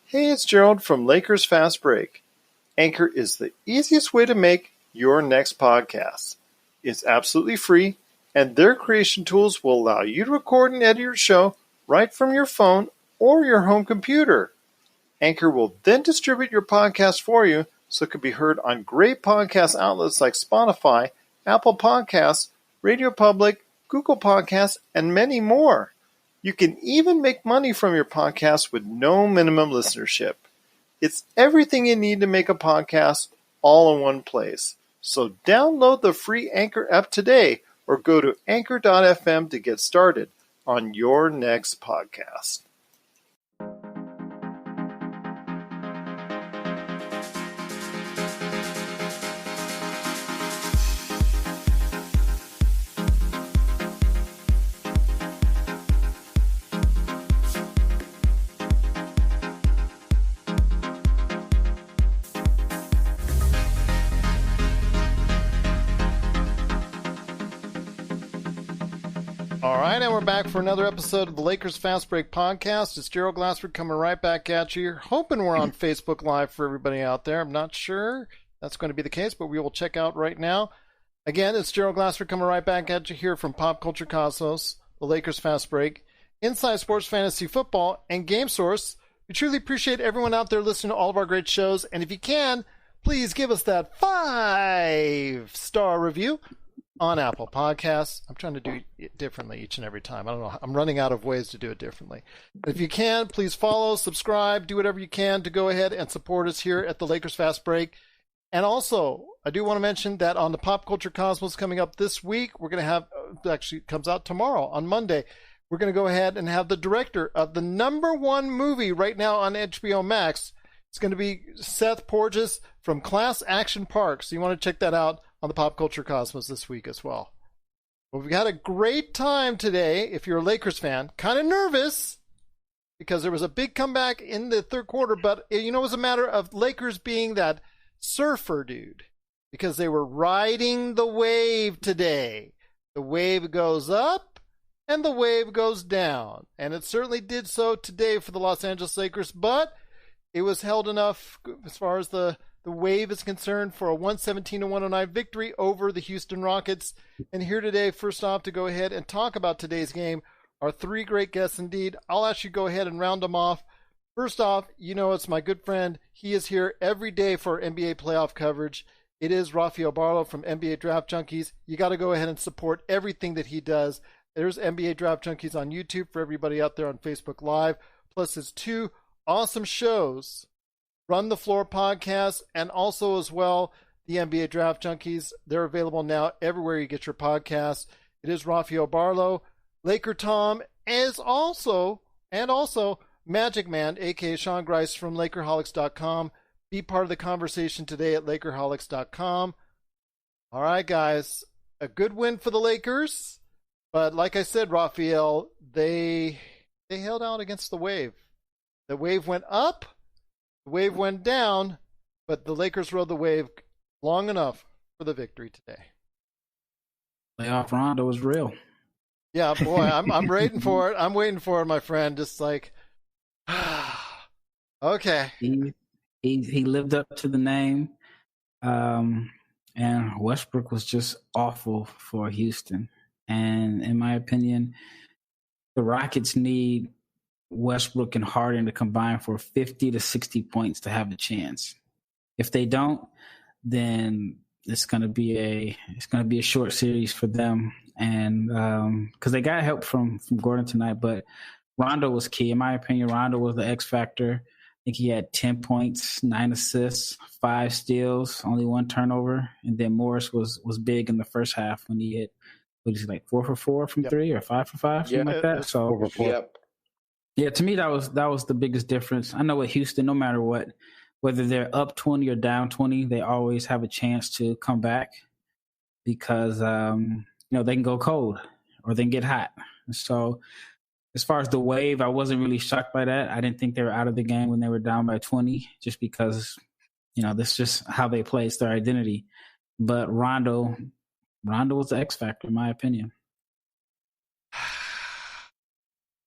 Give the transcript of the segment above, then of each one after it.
Hey, it's Gerald from Lakers Fast Break. Anchor is the easiest way to make your next podcast. It's absolutely free, and their creation tools will allow you to record and edit your show right from your phone or your home computer. Anchor will then distribute your podcast for you so it can be heard on great podcast outlets like Spotify, Apple Podcasts, Radio Public, Google Podcasts, and many more. You can even make money from your podcast with no minimum listenership. It's everything you need to make a podcast all in one place. So download the free Anchor app today or go to anchor.fm to get started on your next podcast. All right, and we're back for another episode of the Lakers Fast Break podcast. It's Gerald Glassford coming right back at you. Hoping we're on Facebook Live for everybody out there. I'm not sure that's going to be the case, but we will check out right now. Again, it's Gerald Glassford coming right back at you here from Pop Culture Cosmos, the Lakers Fast Break, Inside Sports Fantasy Football, and Game Source. We truly appreciate everyone out there listening to all of our great shows. And if you can, please give us that 5-star review on Apple Podcasts. I'm trying to do it differently each and every time. I don't know. I'm running out of ways to do it differently. But if you can, please follow, subscribe, do whatever you can to go ahead and support us here at the Lakers Fast Break. And also, I do want to mention that on the Pop Culture Cosmos coming up this week, we're going to have, actually it comes out tomorrow on Monday, we're going to go ahead and have the director of the #1 movie right now on HBO Max. It's going to be Seth Porges from Class Action Park. So you want to check that out on the Pop Culture Cosmos this week as well. Well, we've had a great time today. If you're a Lakers fan, kind of nervous because there was a big comeback in the third quarter, but it was a matter of Lakers being that surfer dude because they were riding the wave today. The wave goes up and the wave goes down, and it certainly did so today for the Los Angeles Lakers, but it was held enough as far as the wave is concerned for a 117-109 victory over the Houston Rockets. And here today, first off, to go ahead and talk about today's game are three great guests indeed. I'll actually go ahead and round them off. First off, it's my good friend. He is here every day for NBA playoff coverage. It is Rafael Barlowe from NBA Draft Junkies. You got to go ahead and support everything that he does. There's NBA Draft Junkies on YouTube for everybody out there on Facebook Live, plus his two awesome shows, Run the Floor podcast, and also as well the NBA Draft Junkies. They're available now everywhere you get your podcasts. It is Rafael Barlowe. LakerTom is also Magic Man, aka Sean Grice from Lakerholics.com. Be part of the conversation today at Lakerholics.com. All right, guys, a good win for the Lakers, but like I said, Rafael, they held out against the wave. The wave went up. The wave went down, but the Lakers rode the wave long enough for the victory today. Playoff Rondo was real. Yeah, boy, I'm waiting for it. I'm waiting for it, my friend. Just like, okay. He lived up to the name, and Westbrook was just awful for Houston. And in my opinion, the Rockets need Westbrook and Harden to combine for 50 to 60 points to have a chance. If they don't, then it's going to be a short series for them. And because they got help from Gordon tonight, but Rondo was key. In my opinion, Rondo was the X factor. I think he had 10 points, 9 assists, 5 steals, only 1 turnover. And then Morris was big in the first half when he hit, what is he, like 4 for 4 from 3 or 5 for 5, something like that. So 4 for 4. Yep. Yeah, to me, that was the biggest difference. I know with Houston, no matter what, whether they're up 20 or down 20, they always have a chance to come back because, they can go cold or they can get hot. So as far as the wave, I wasn't really shocked by that. I didn't think they were out of the game when they were down by 20 just because, this is just how they play. It's their identity. But Rondo was the X factor, in my opinion.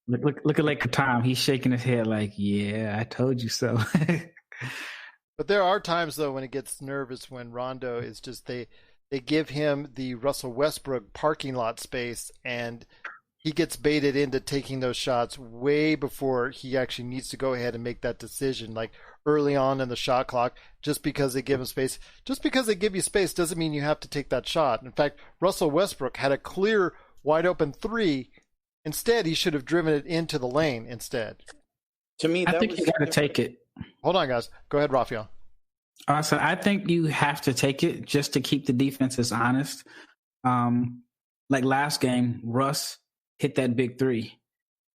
Look at LakerTom. He's shaking his head like, yeah, I told you so. But there are times though when it gets nervous when Rondo is just they give him the Russell Westbrook parking lot space and he gets baited into taking those shots way before he actually needs to go ahead and make that decision, like early on in the shot clock, just because they give him space. Just because they give you space doesn't mean you have to take that shot. In fact, Russell Westbrook had a clear, wide open three. Instead, he should have driven it into the lane instead. To me, I think you got to take it. Hold on, guys. Go ahead, Rafael. So I think you have to take it just to keep the defenses honest. Like last game, Russ hit that big three.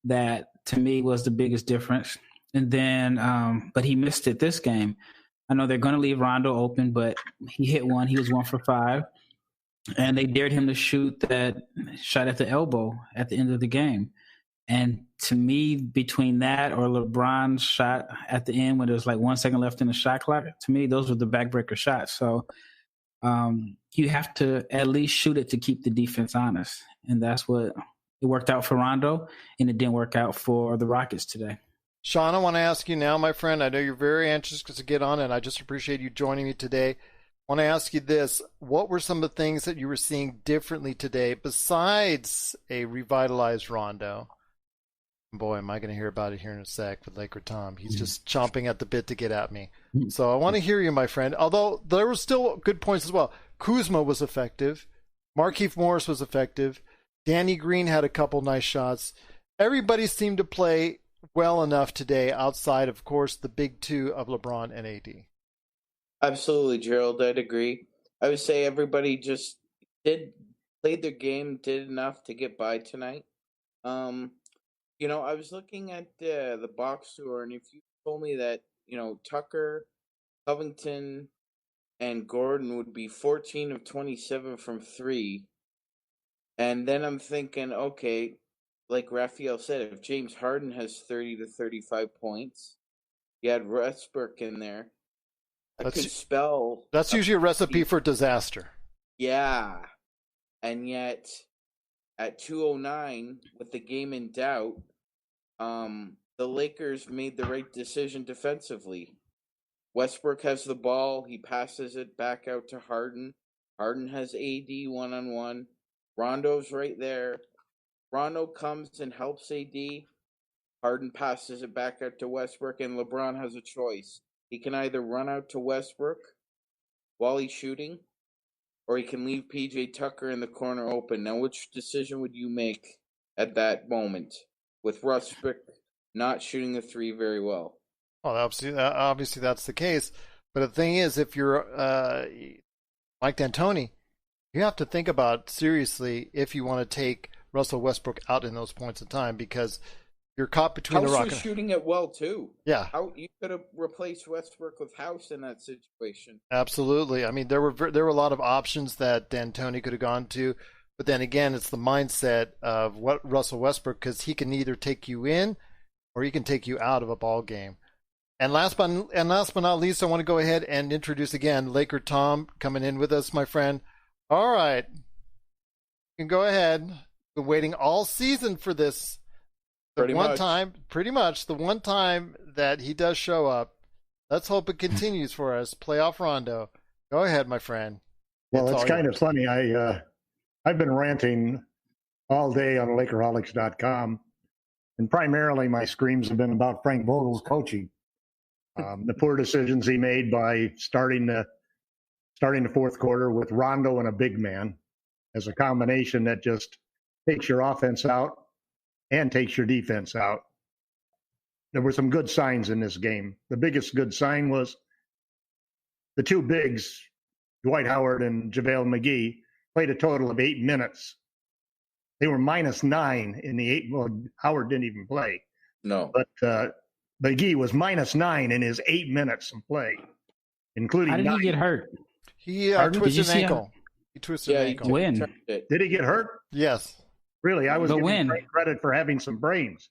That to me was the biggest difference. And then, but he missed it this game. I know they're going to leave Rondo open, but he hit one. He was 1 for 5. And they dared him to shoot that shot at the elbow at the end of the game. And to me, between that or LeBron's shot at the end when there's like 1 second left in the shot clock, to me, those were the backbreaker shots. So you have to at least shoot it to keep the defense honest. And that's what it worked out for Rondo, and it didn't work out for the Rockets today. Sean, I want to ask you now, my friend. I know you're very anxious to get on, and I just appreciate you joining me today. I want to ask you this. What were some of the things that you were seeing differently today besides a revitalized Rondo? Boy, am I going to hear about it here in a sec with LakerTom. He's just chomping at the bit to get at me. So I want to hear you, my friend. Although there were still good points as well. Kuzma was effective. Markieff Morris was effective. Danny Green had a couple nice shots. Everybody seemed to play well enough today outside, of course, the big two of LeBron and AD. Absolutely, Gerald. I'd agree. I would say everybody just played their game, did enough to get by tonight. I was looking at the box score, and if you told me that, Tucker, Covington, and Gordon would be 14 of 27 from 3, and then I'm thinking, okay, like Raphael said, if James Harden has 30 to 35 points, you had Westbrook in there, that could spell... That's usually a recipe for disaster. Yeah, and yet at 2:09, with the game in doubt, the Lakers made the right decision defensively. Westbrook has the ball. He passes it back out to Harden. Harden has AD one-on-one. Rondo's right there. Rondo comes and helps AD. Harden passes it back out to Westbrook, and LeBron has a choice. He can either run out to Westbrook while he's shooting, or he can leave PJ Tucker in the corner open. Now, which decision would you make at that moment, with Westbrook not shooting the three very well? Well, obviously that's the case. But the thing is, if you're Mike D'Antoni, you have to think about seriously if you want to take Russell Westbrook out in those points of time, because you're caught between the rock. House was shooting it well too. Yeah, you could have replaced Westbrook with House in that situation. Absolutely. I mean, there were a lot of options that D'Antoni could have gone to, but then again, it's the mindset of what Russell Westbrook, because he can either take you in or he can take you out of a ball game. And last but not least, I want to go ahead and introduce again LakerTom coming in with us, my friend. All right, you can go ahead. Been waiting all season for this. Pretty much the one time that he does show up. Let's hope it continues for us. Playoff Rondo. Go ahead, my friend. Well, it's kind of funny. I've been ranting all day on Lakerholics.com, and primarily my screams have been about Frank Vogel's coaching. The poor decisions he made by starting the fourth quarter with Rondo and a big man as a combination that just takes your offense out and takes your defense out. There were some good signs in this game. The biggest good sign was the two bigs, Dwight Howard and JaVale McGee, played a total of 8 minutes. They were -9 in the 8. Well, Howard didn't even play. No. But McGee was -9 in his 8 minutes of play, including. How did he get hurt? He twisted an ankle. He twisted an ankle. When? Did he get hurt? Yes. Really? I was But giving when? him credit for having some brains.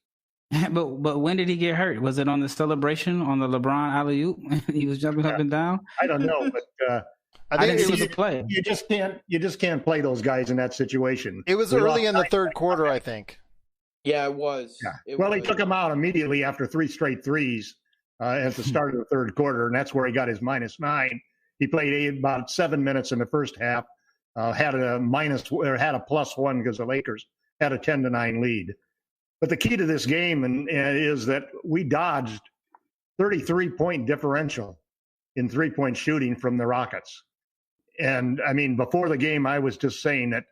But when did he get hurt? Was it on the celebration on the LeBron alley-oop? He was jumping up and down? I don't know, but I didn't see the play. You just can't play those guys in that situation. It was early in the third quarter, I think. Yeah, it was. Yeah. Well, he took him out immediately after 3 straight threes at the start of the third quarter, and that's where he got his -9. He played about 7 minutes in the first half, had a +1 because the Lakers had a 10-9 lead. But the key to this game is that we dodged 33-point differential in three-point shooting from the Rockets. And, I mean, before the game, I was just saying that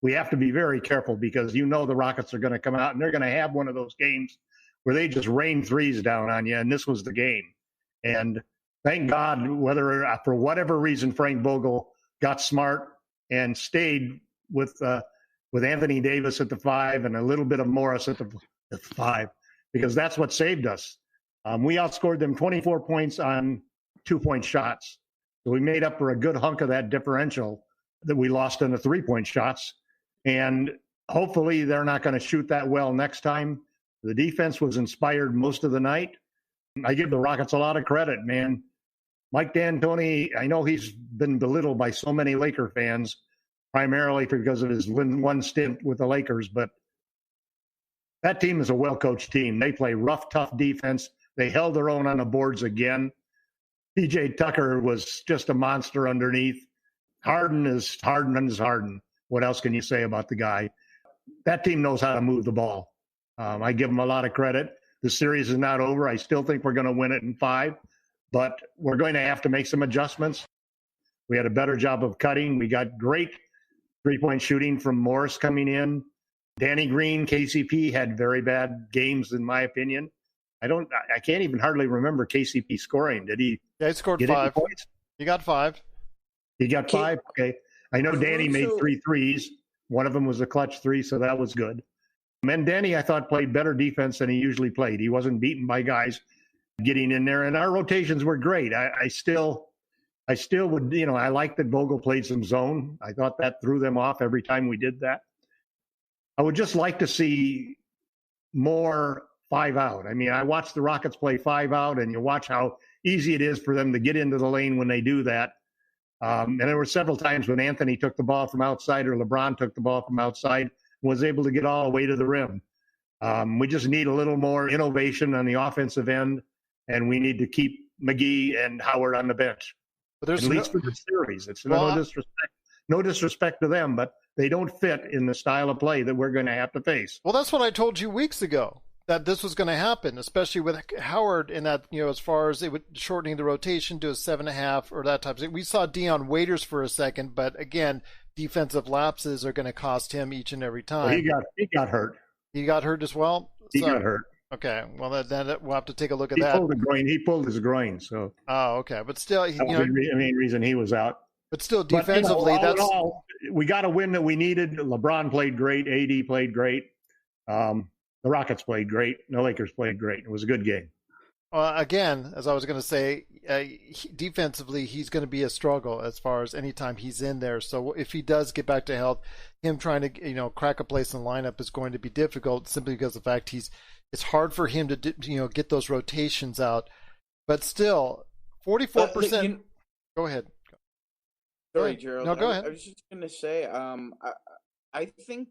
we have to be very careful because the Rockets are going to come out and they're going to have one of those games where they just rain threes down on you, and this was the game. And thank God, for whatever reason, Frank Vogel got smart and stayed with Anthony Davis at the 5 and a little bit of Morris at the 5, because that's what saved us. We outscored them 24 points on 2-point shots. So we made up for a good hunk of that differential that we lost in the 3-point shots. And hopefully they're not going to shoot that well next time. The defense was inspired most of the night. I give the Rockets a lot of credit, man. Mike D'Antoni, I know he's been belittled by so many Laker fans, primarily because of his one stint with the Lakers, but that team is a well-coached team. They play rough, tough defense. They held their own on the boards again. P.J. Tucker was just a monster underneath. Harden is Harden. What else can you say about the guy? That team knows how to move the ball. I give them a lot of credit. The series is not over. I still think we're going to win it in 5, but we're going to have to make some adjustments. We had a better job of cutting. We got great three-point shooting from Morris coming in. Danny Green, KCP, had very bad games, in my opinion. I can't even hardly remember KCP scoring. Did he? Yeah, he scored 5. He got 5. He got 5? Okay. I know Danny made 3 threes. One of them was a clutch 3, so that was good. And Danny, I thought, played better defense than he usually played. He wasn't beaten by guys getting in there, and our rotations were great. I still would, I like that Vogel played some zone. I thought that threw them off every time we did that. I would just like to see more 5 out. I mean, I watched the Rockets play 5 out, and you watch how easy it is for them to get into the lane when they do that. And there were several times when Anthony took the ball from outside or LeBron took the ball from outside and was able to get all the way to the rim. We just need a little more innovation on the offensive end, and we need to keep McGee and Howard on the bench. But at least for the series. It's no disrespect to them, but they don't fit in the style of play that we're going to have to face. Well, that's what I told you weeks ago, that this was going to happen, especially with Howard in that, as far as shortening the rotation to a 7.5 or that type of thing. We saw Dion Waiters for a second, but again, defensive lapses are going to cost him each and every time. Well, he got hurt. He got hurt as well? He got hurt. Okay, well, then we'll have to take a look at that. He pulled his groin, so. Oh, okay, but still, that was the main reason he was out. But still, defensively, we got a win that we needed. LeBron played great. AD played great. The Rockets played great. The Lakers played great. It was a good game. Again, as I was going to say, defensively, he's going to be a struggle as far as any time he's in there. So if he does get back to health, him trying to crack a place in the lineup is going to be difficult simply because of the fact it's hard for him to get those rotations out. But still, 44%. Go ahead. Sorry, Gerald. No, go ahead. I was just going to say, I think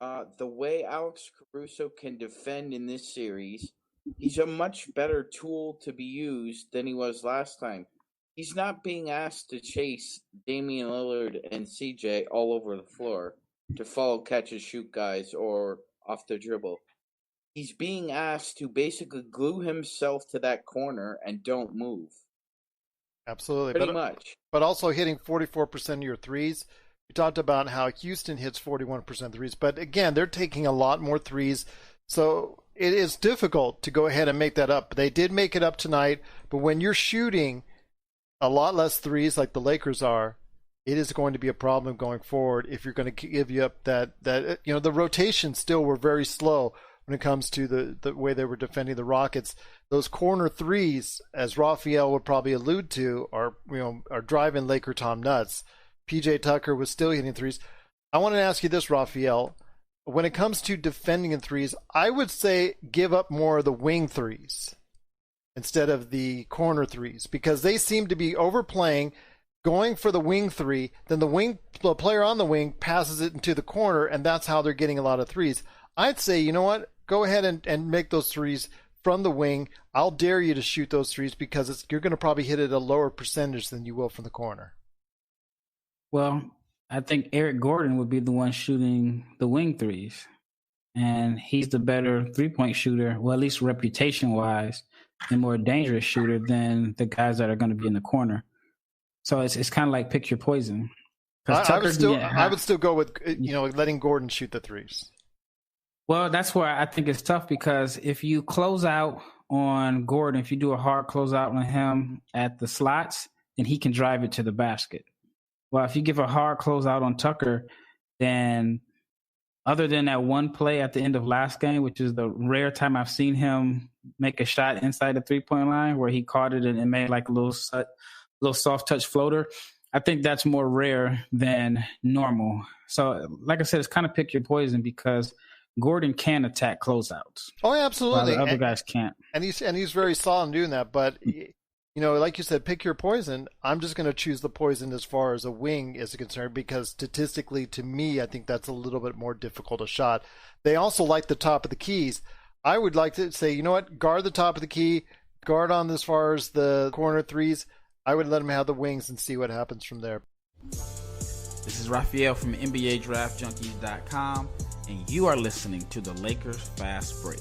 the way Alex Caruso can defend in this series, he's a much better tool to be used than he was last time. He's not being asked to chase Damian Lillard and CJ all over the floor to follow, catch, and shoot guys or off the dribble. He's being asked to basically glue himself to that corner and don't move. Absolutely. Pretty much. But also hitting 44% of your threes. We talked about how Houston hits 41% threes, but again, they're taking a lot more threes. So it is difficult to go ahead and make that up. They did make it up tonight, but when you're shooting a lot less threes like the Lakers are, it is going to be a problem going forward if you're going to give you up that the rotations still were very slow when it comes to the way they were defending the Rockets. Those corner threes, as Rafael would probably allude to, are driving LakerTom nuts. PJ Tucker was still hitting threes. I want to ask you this, Rafael. When it comes to defending in threes, I would say give up more of the wing threes instead of the corner threes, because they seem to be overplaying, going for the wing three, then the player on the wing passes it into the corner, and that's how they're getting a lot of threes. I'd say, you know what? Go ahead and make those threes from the wing. I'll dare you to shoot those threes because you're going to probably hit it at a lower percentage than you will from the corner. Well, I think Eric Gordon would be the one shooting the wing threes. And he's the better three-point shooter, well, at least reputation-wise, and more dangerous shooter than the guys that are going to be in the corner. So it's kind of like pick your poison. I would still go with letting Gordon shoot the threes. Well, that's where I think it's tough because if you close out on Gordon, if you do a hard closeout on him at the slots, then he can drive it to the basket. Well, if you give a hard closeout on Tucker, then other than that one play at the end of last game, which is the rare time I've seen him make a shot inside the three-point line where he caught it and made like a little soft touch floater, I think that's more rare than normal. So, like I said, it's kind of pick your poison because Gordon can attack closeouts. Oh, absolutely. While the other guys can't. And he's very solid in doing that. But, like you said, pick your poison. I'm just going to choose the poison as far as a wing is concerned because statistically, to me, I think that's a little bit more difficult a shot. They also like the top of the keys. I would like to say, you know what, guard the top of the key, guard on as far as the corner threes. I would let him have the wings and see what happens from there. This is Rafael from NBA Draft Junkies.com, and you are listening to the Lakers Fast Break.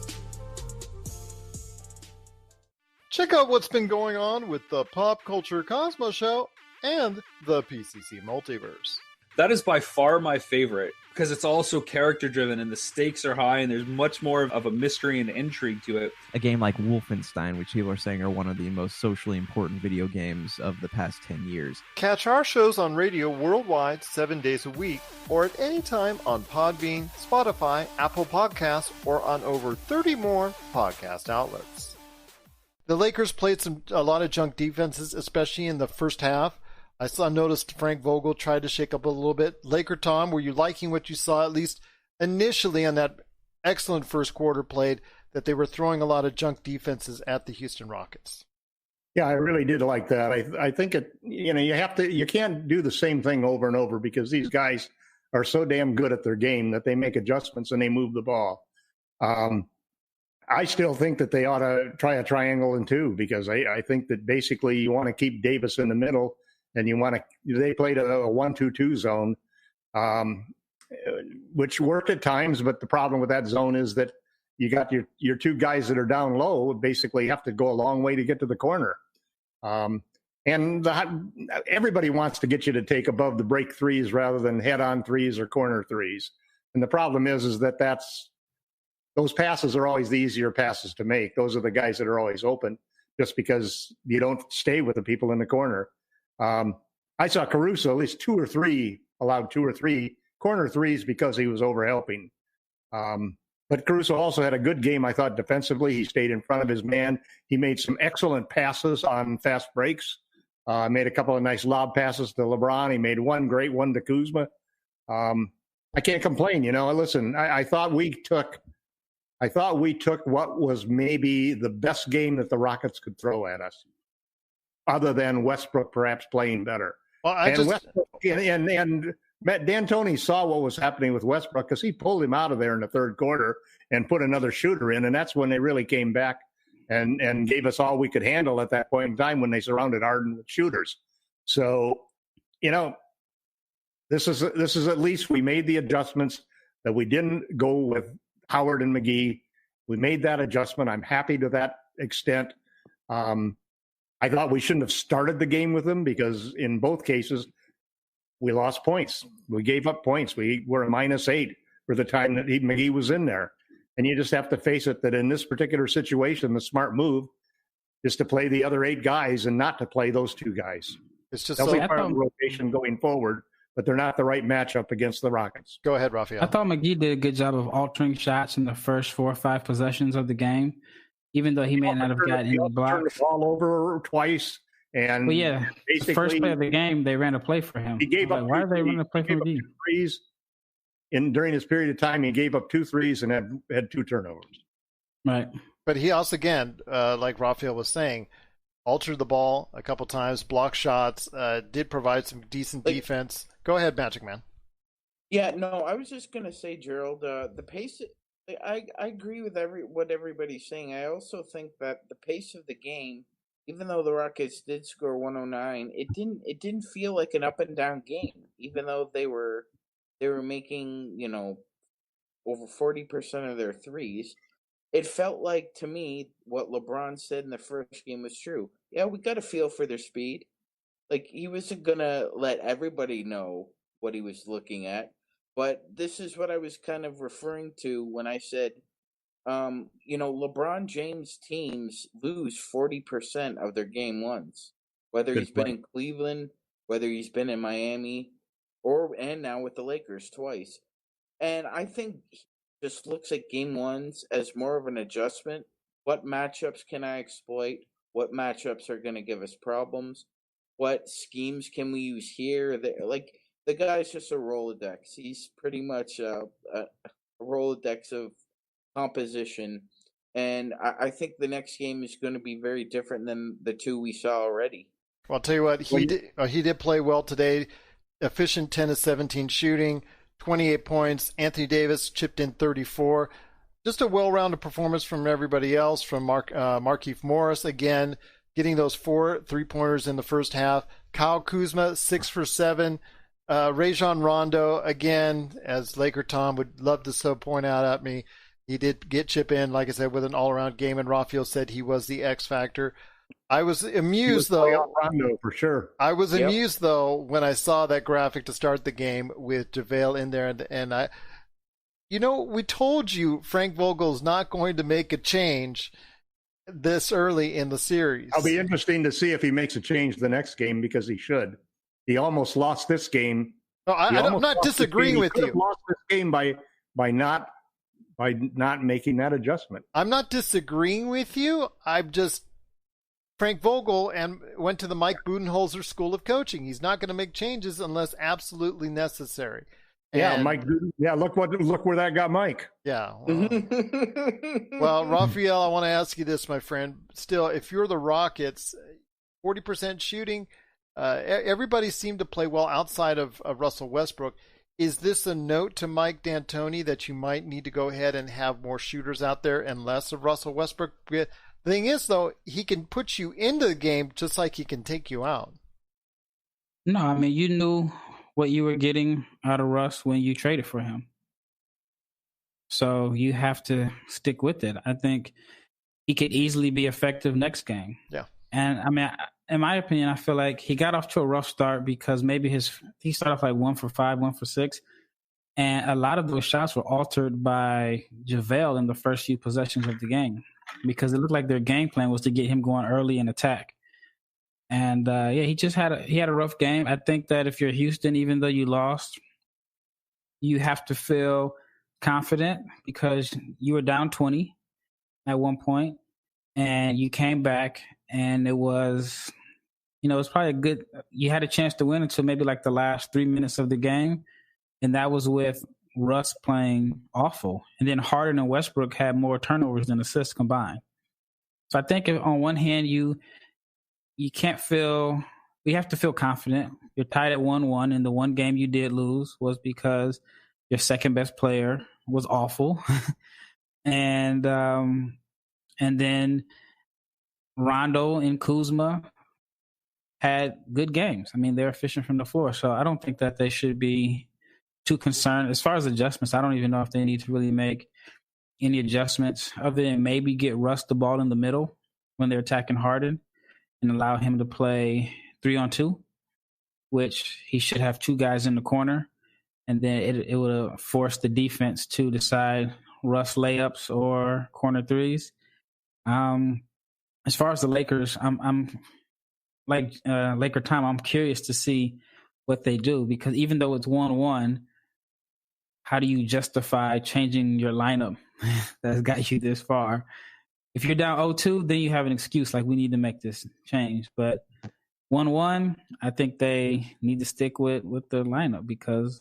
Check out what's been going on with the Pop Culture Cosmos Show and the PCC Multiverse. That is by far my favorite because it's also character driven and the stakes are high and there's much more of a mystery and intrigue to it. A game like Wolfenstein, which people are saying are one of the most socially important video games of the past 10 years. Catch our shows on radio worldwide 7 days a week or at any time on Podbean, Spotify, Apple Podcasts, or on over 30 more podcast outlets. The Lakers played a lot of junk defenses, especially in the first half. I noticed Frank Vogel tried to shake up a little bit. LakerTom, were you liking what you saw, at least initially on that excellent first quarter played, that they were throwing a lot of junk defenses at the Houston Rockets? Yeah, I really did like that. I think you can't do the same thing over and over because these guys are so damn good at their game that they make adjustments and they move the ball. I still think that they ought to try a triangle and two because I think that basically you want to keep Davis in the middle. And they played a 1-2-2 zone, which worked at times. But the problem with that zone is that you got your two guys that are down low basically have to go a long way to get to the corner. Everybody wants to get you to take above the break threes rather than head-on threes or corner threes. And the problem is that those passes are always the easier passes to make. Those are the guys that are always open just because you don't stay with the people in the corner. I saw Caruso at least allowed two or three corner threes because he was overhelping. But Caruso also had a good game, I thought, defensively. He stayed in front of his man. He made some excellent passes on fast breaks. Made a couple of nice lob passes to LeBron. He made one great one to Kuzma. I can't complain. Listen, I thought we took what was maybe the best game that the Rockets could throw at us, other than Westbrook perhaps playing better. Well, and D'Antoni saw what was happening with Westbrook because he pulled him out of there in the third quarter and put another shooter in, and that's when they really came back and gave us all we could handle at that point in time when they surrounded Harden with shooters. So, this is at least we made the adjustments that we didn't go with Howard and McGee. We made that adjustment. I'm happy to that extent. I thought we shouldn't have started the game with them because in both cases, we lost points. We gave up points. We were a -8 for the time that McGee was in there. And you just have to face it that in this particular situation, the smart move is to play the other 8 guys and not to play those 2 guys. It's just They'll be part of the rotation going forward, but they're not the right matchup against the Rockets. Go ahead, Rafael. I thought McGee did a good job of altering shots in the first 4 or 5 possessions of the game. Even though he may not have gotten any blocks. Turned the ball over twice. And the first play of the game, they ran a play for him. He gave up. Why are they running a play for McGee? During his period of time, he gave up 2 threes and had 2 turnovers. Right. But he also, again, like Rafael was saying, altered the ball a couple times, blocked shots, did provide some decent defense. Go ahead, Magic Man. Yeah, no, I was just going to say, Gerald, the pace I agree with what everybody's saying. I also think that the pace of the game, even though the Rockets did score 109, it didn't feel like an up and down game. Even though they were making over 40% of their threes, it felt like to me what LeBron said in the first game was true. Yeah, we got a feel for their speed. Like he wasn't gonna let everybody know what he was looking at, but this is what I was kind of referring to when I said, LeBron James teams lose 40% of their game ones, whether Good he's been point. in Cleveland, whether he's been in Miami, and now with the Lakers twice. And I think he just looks at game ones as more of an adjustment. What matchups can I exploit? What matchups are going to give us problems? What schemes can we use here? Like the guy's just a Rolodex. He's pretty much a Rolodex of composition. And I think the next game is going to be very different than the two we saw already. Well, I'll tell you what, he did play well today. Efficient 10 of 17 shooting, 28 points. Anthony Davis chipped in 34. Just a well-rounded performance from everybody else, from Markieff Morris, again, getting those 4 3-pointers in the first half. Kyle Kuzma, 6 for 7. Rajon Rondo, again, as LakerTom would love to point out at me, he did get chip in, like I said, with an all-around game, and Rafael said he was the X factor. I was amused, though. Rondo for sure. I was amused, though, when I saw that graphic to start the game with JaVale in there, and I, we told you Frank Vogel's not going to make a change this early in the series. It'll be interesting to see if he makes a change the next game, because he should. He almost lost this game. No, I'm not disagreeing with you. He lost this game by not making that adjustment. I'm not disagreeing with you. I'm just Frank Vogel and went to the Mike Budenholzer School of Coaching. He's not going to make changes unless absolutely necessary. Yeah, Mike. Yeah, look where that got Mike. Yeah. Well, Rafael, I want to ask you this, my friend. Still, if you're the Rockets, 40% shooting, everybody seemed to play well outside of Russell Westbrook. Is this a note to Mike D'Antoni that you might need to go ahead and have more shooters out there and less of Russell Westbrook? The thing is, though, he can put you into the game just like he can take you out. No, I mean, you knew what you were getting out of Russ when you traded for him. So you have to stick with it. I think he could easily be effective next game. Yeah. And I mean, in my opinion, I feel like he got off to a rough start because maybe he started off like 1 for 5, 1 for 6. And a lot of those shots were altered by JaVale in the first few possessions of the game, because it looked like their game plan was to get him going early and attack. And he just had a rough game. I think that if you're Houston, even though you lost, you have to feel confident because you were down 20 at one point, and you came back, and it was, it was probably you had a chance to win until maybe like the last 3 minutes of the game, and that was with Russ playing awful. And then Harden and Westbrook had more turnovers than assists combined. So I think on one hand, you have to feel confident. You're tied at 1-1, and the one game you did lose was because your second best player was awful. and then Rondo and Kuzma had good games. I mean, they're efficient from the floor. So I don't think that they should be too concerned. As far as adjustments, I don't even know if they need to really make any adjustments other than maybe get Russ the ball in the middle when they're attacking Harden and allow him to play 3-on-2, which he should have 2 guys in the corner. And then it would force the defense to decide Russ layups or corner threes. As far as the Lakers, I'm like LakerTom, I'm curious to see what they do, because even though it's 1-1, how do you justify changing your lineup that's got you this far? If you're down 0-2, then you have an excuse, like we need to make this change. But 1-1, I think they need to stick with the lineup because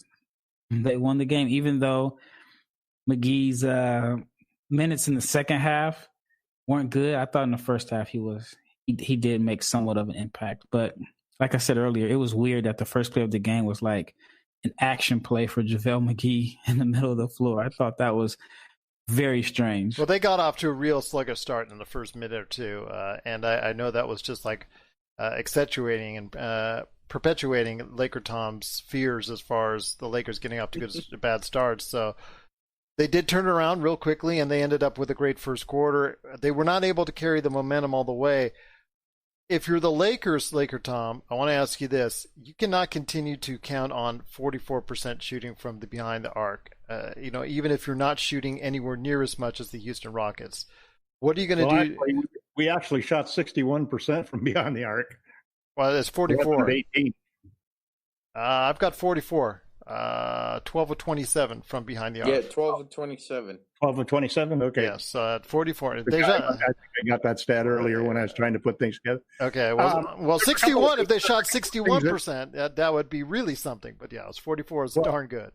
they won the game, even though McGee's minutes in the second half weren't good. I thought in the first half he did make somewhat of an impact. But like I said earlier, it was weird that the first play of the game was like an action play for JaVale McGee in the middle of the floor. I thought that was very strange. Well, they got off to a real sluggish start in the first minute or two, and I know that was just like accentuating and perpetuating LakerTom's fears as far as the Lakers getting off to bad starts. So they did turn it around real quickly, and they ended up with a great first quarter. They were not able to carry the momentum all the way. If you're the Lakers, LakerTom, I want to ask you this. You cannot continue to count on 44% shooting from the behind the arc, even if you're not shooting anywhere near as much as the Houston Rockets. What are you going to do? We actually shot 61% from beyond the arc. Well, it's 44. 18. I've got 44. 12 of 27 from behind the arc. Yeah, 12 of 27. 12 of 27? Okay. Yes, 44. I think I got that stat earlier when I was trying to put things together. Okay, well 61, if they shot 61%, that would be really something. But yeah, it was 44 is darn good.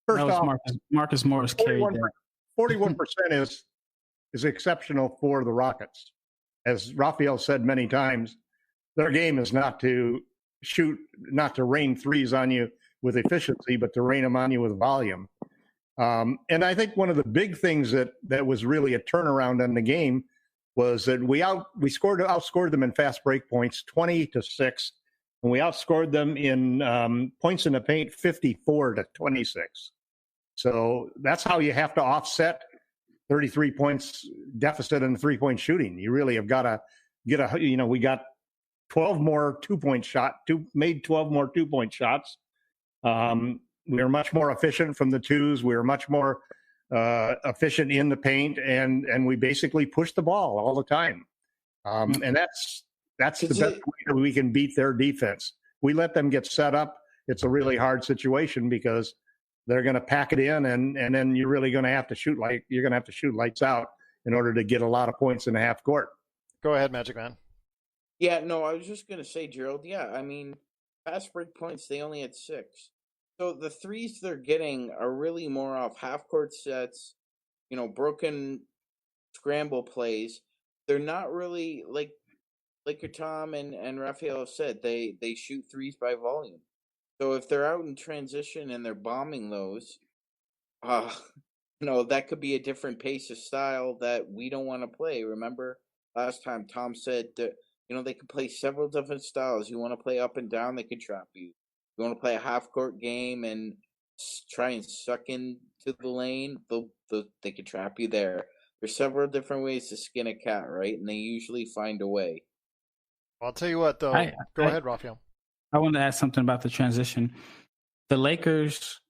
First off, Marcus Morris carried that. 41% is exceptional for the Rockets. As Rafael said many times, their game is not to rain threes on you with efficiency, but to rain them on you with volume. And I think one of the big things that was really a turnaround in the game was that we outscored them in fast break points 20-6, and we outscored them in points in the paint 54-26. So that's how you have to offset 33 points deficit in 3-point shooting. You really have got to we got 12 more 2-point made 12 more 2-point shots. We were much more efficient from the twos. We were much more efficient in the paint, and we basically pushed the ball all the time. And that's the best way that we can beat their defense. We let them get set up. It's a really hard situation because they're going to pack it in, and then you're really going to have to shoot lights out in order to get a lot of points in the half court. Go ahead, Magic Man. Yeah, no, I was just going to say, Gerald, I mean, fast break points, they only had 6. So the threes they're getting are really more off half-court sets, broken scramble plays. They're not really, like LakerTom and Rafael have said, they shoot threes by volume. So if they're out in transition and they're bombing those, that could be a different pace of style that we don't want to play. Remember last time Tom said that, they could play several different styles. You want to play up and down, they could trap you. You want to play a half-court game and try and suck into the lane, they could trap you there. There's several different ways to skin a cat, right? And they usually find a way. I'll tell you what, though. Go ahead, Rafael. I want to add something about the transition. The Lakers,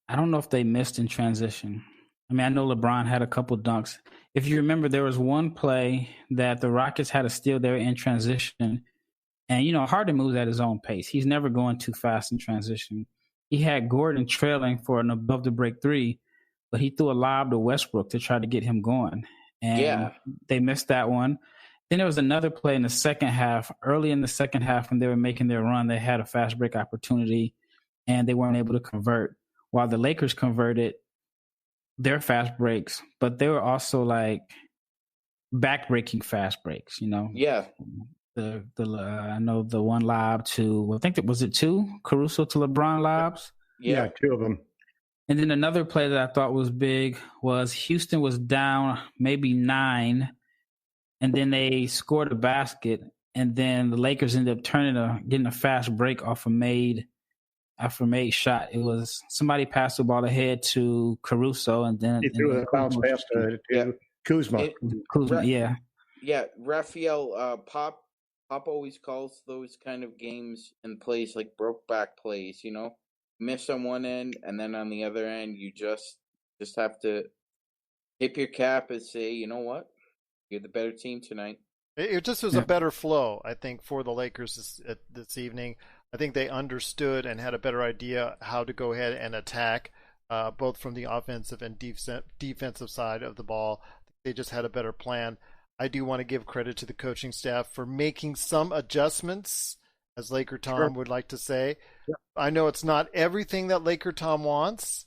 I don't know if they missed in transition. I mean, I know LeBron had a couple dunks. If you remember, there was one play that the Rockets had a steal there in transition. And, Harden moves at his own pace. He's never going too fast in transition. He had Gordon trailing for an above-the-break 3, but he threw a lob to Westbrook to try to get him going. And they missed that one. Then there was another play in the second half. Early in the second half, when they were making their run, they had a fast break opportunity, and they weren't able to convert. While the Lakers converted their fast breaks, but they were also like back-breaking fast breaks, Yeah. I know the one lob to, I think was it 2 Caruso to LeBron lobs? Yeah, 2 of them. And then another play that I thought was big was Houston was down maybe 9, and then they scored a basket, and then the Lakers ended up getting a fast break off a made shot. It was somebody passed the ball ahead to Caruso, and then he threw a bounce pass to Kuzma. Yeah, Rafael, Pop always calls those kind of games and plays like broke back plays, miss on one end, and then on the other end, you just have to tip your cap and say, you know what, you're the better team tonight. It just was a better flow, I think, for the Lakers this evening. I think they understood and had a better idea how to go ahead and attack, both from the offensive and defensive side of the ball. They just had a better plan. I do want to give credit to the coaching staff for making some adjustments, as LakerTom would like to say. Yeah. I know it's not everything that LakerTom wants.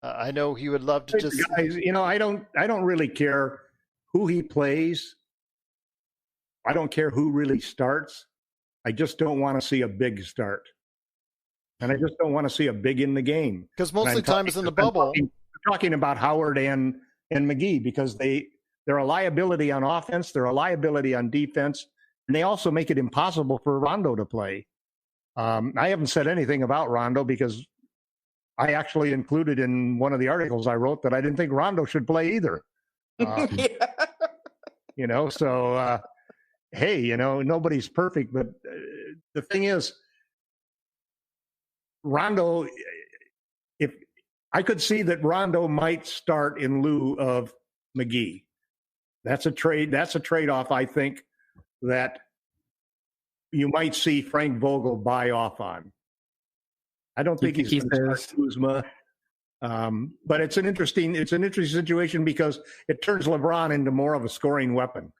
I know he would love to just. Guys, I don't really care who he plays. I don't care who really starts. I just don't want to see a big start. And I just don't want to see a big in the game. Because most of the time it's in the bubble. talking about Howard and McGee because they're a liability on offense, they're a liability on defense, and they also make it impossible for Rondo to play. I haven't said anything about Rondo because I actually included in one of the articles I wrote that I didn't think Rondo should play either. You know, so hey, you know, nobody's perfect, but the thing is, Rondo, if I could see that Rondo might start in lieu of McGee. That's a trade-off, I think, that you might see Frank Vogel buy off on. I don't think he's going to start Kuzma. But it's an interesting situation because it turns LeBron into more of a scoring weapon,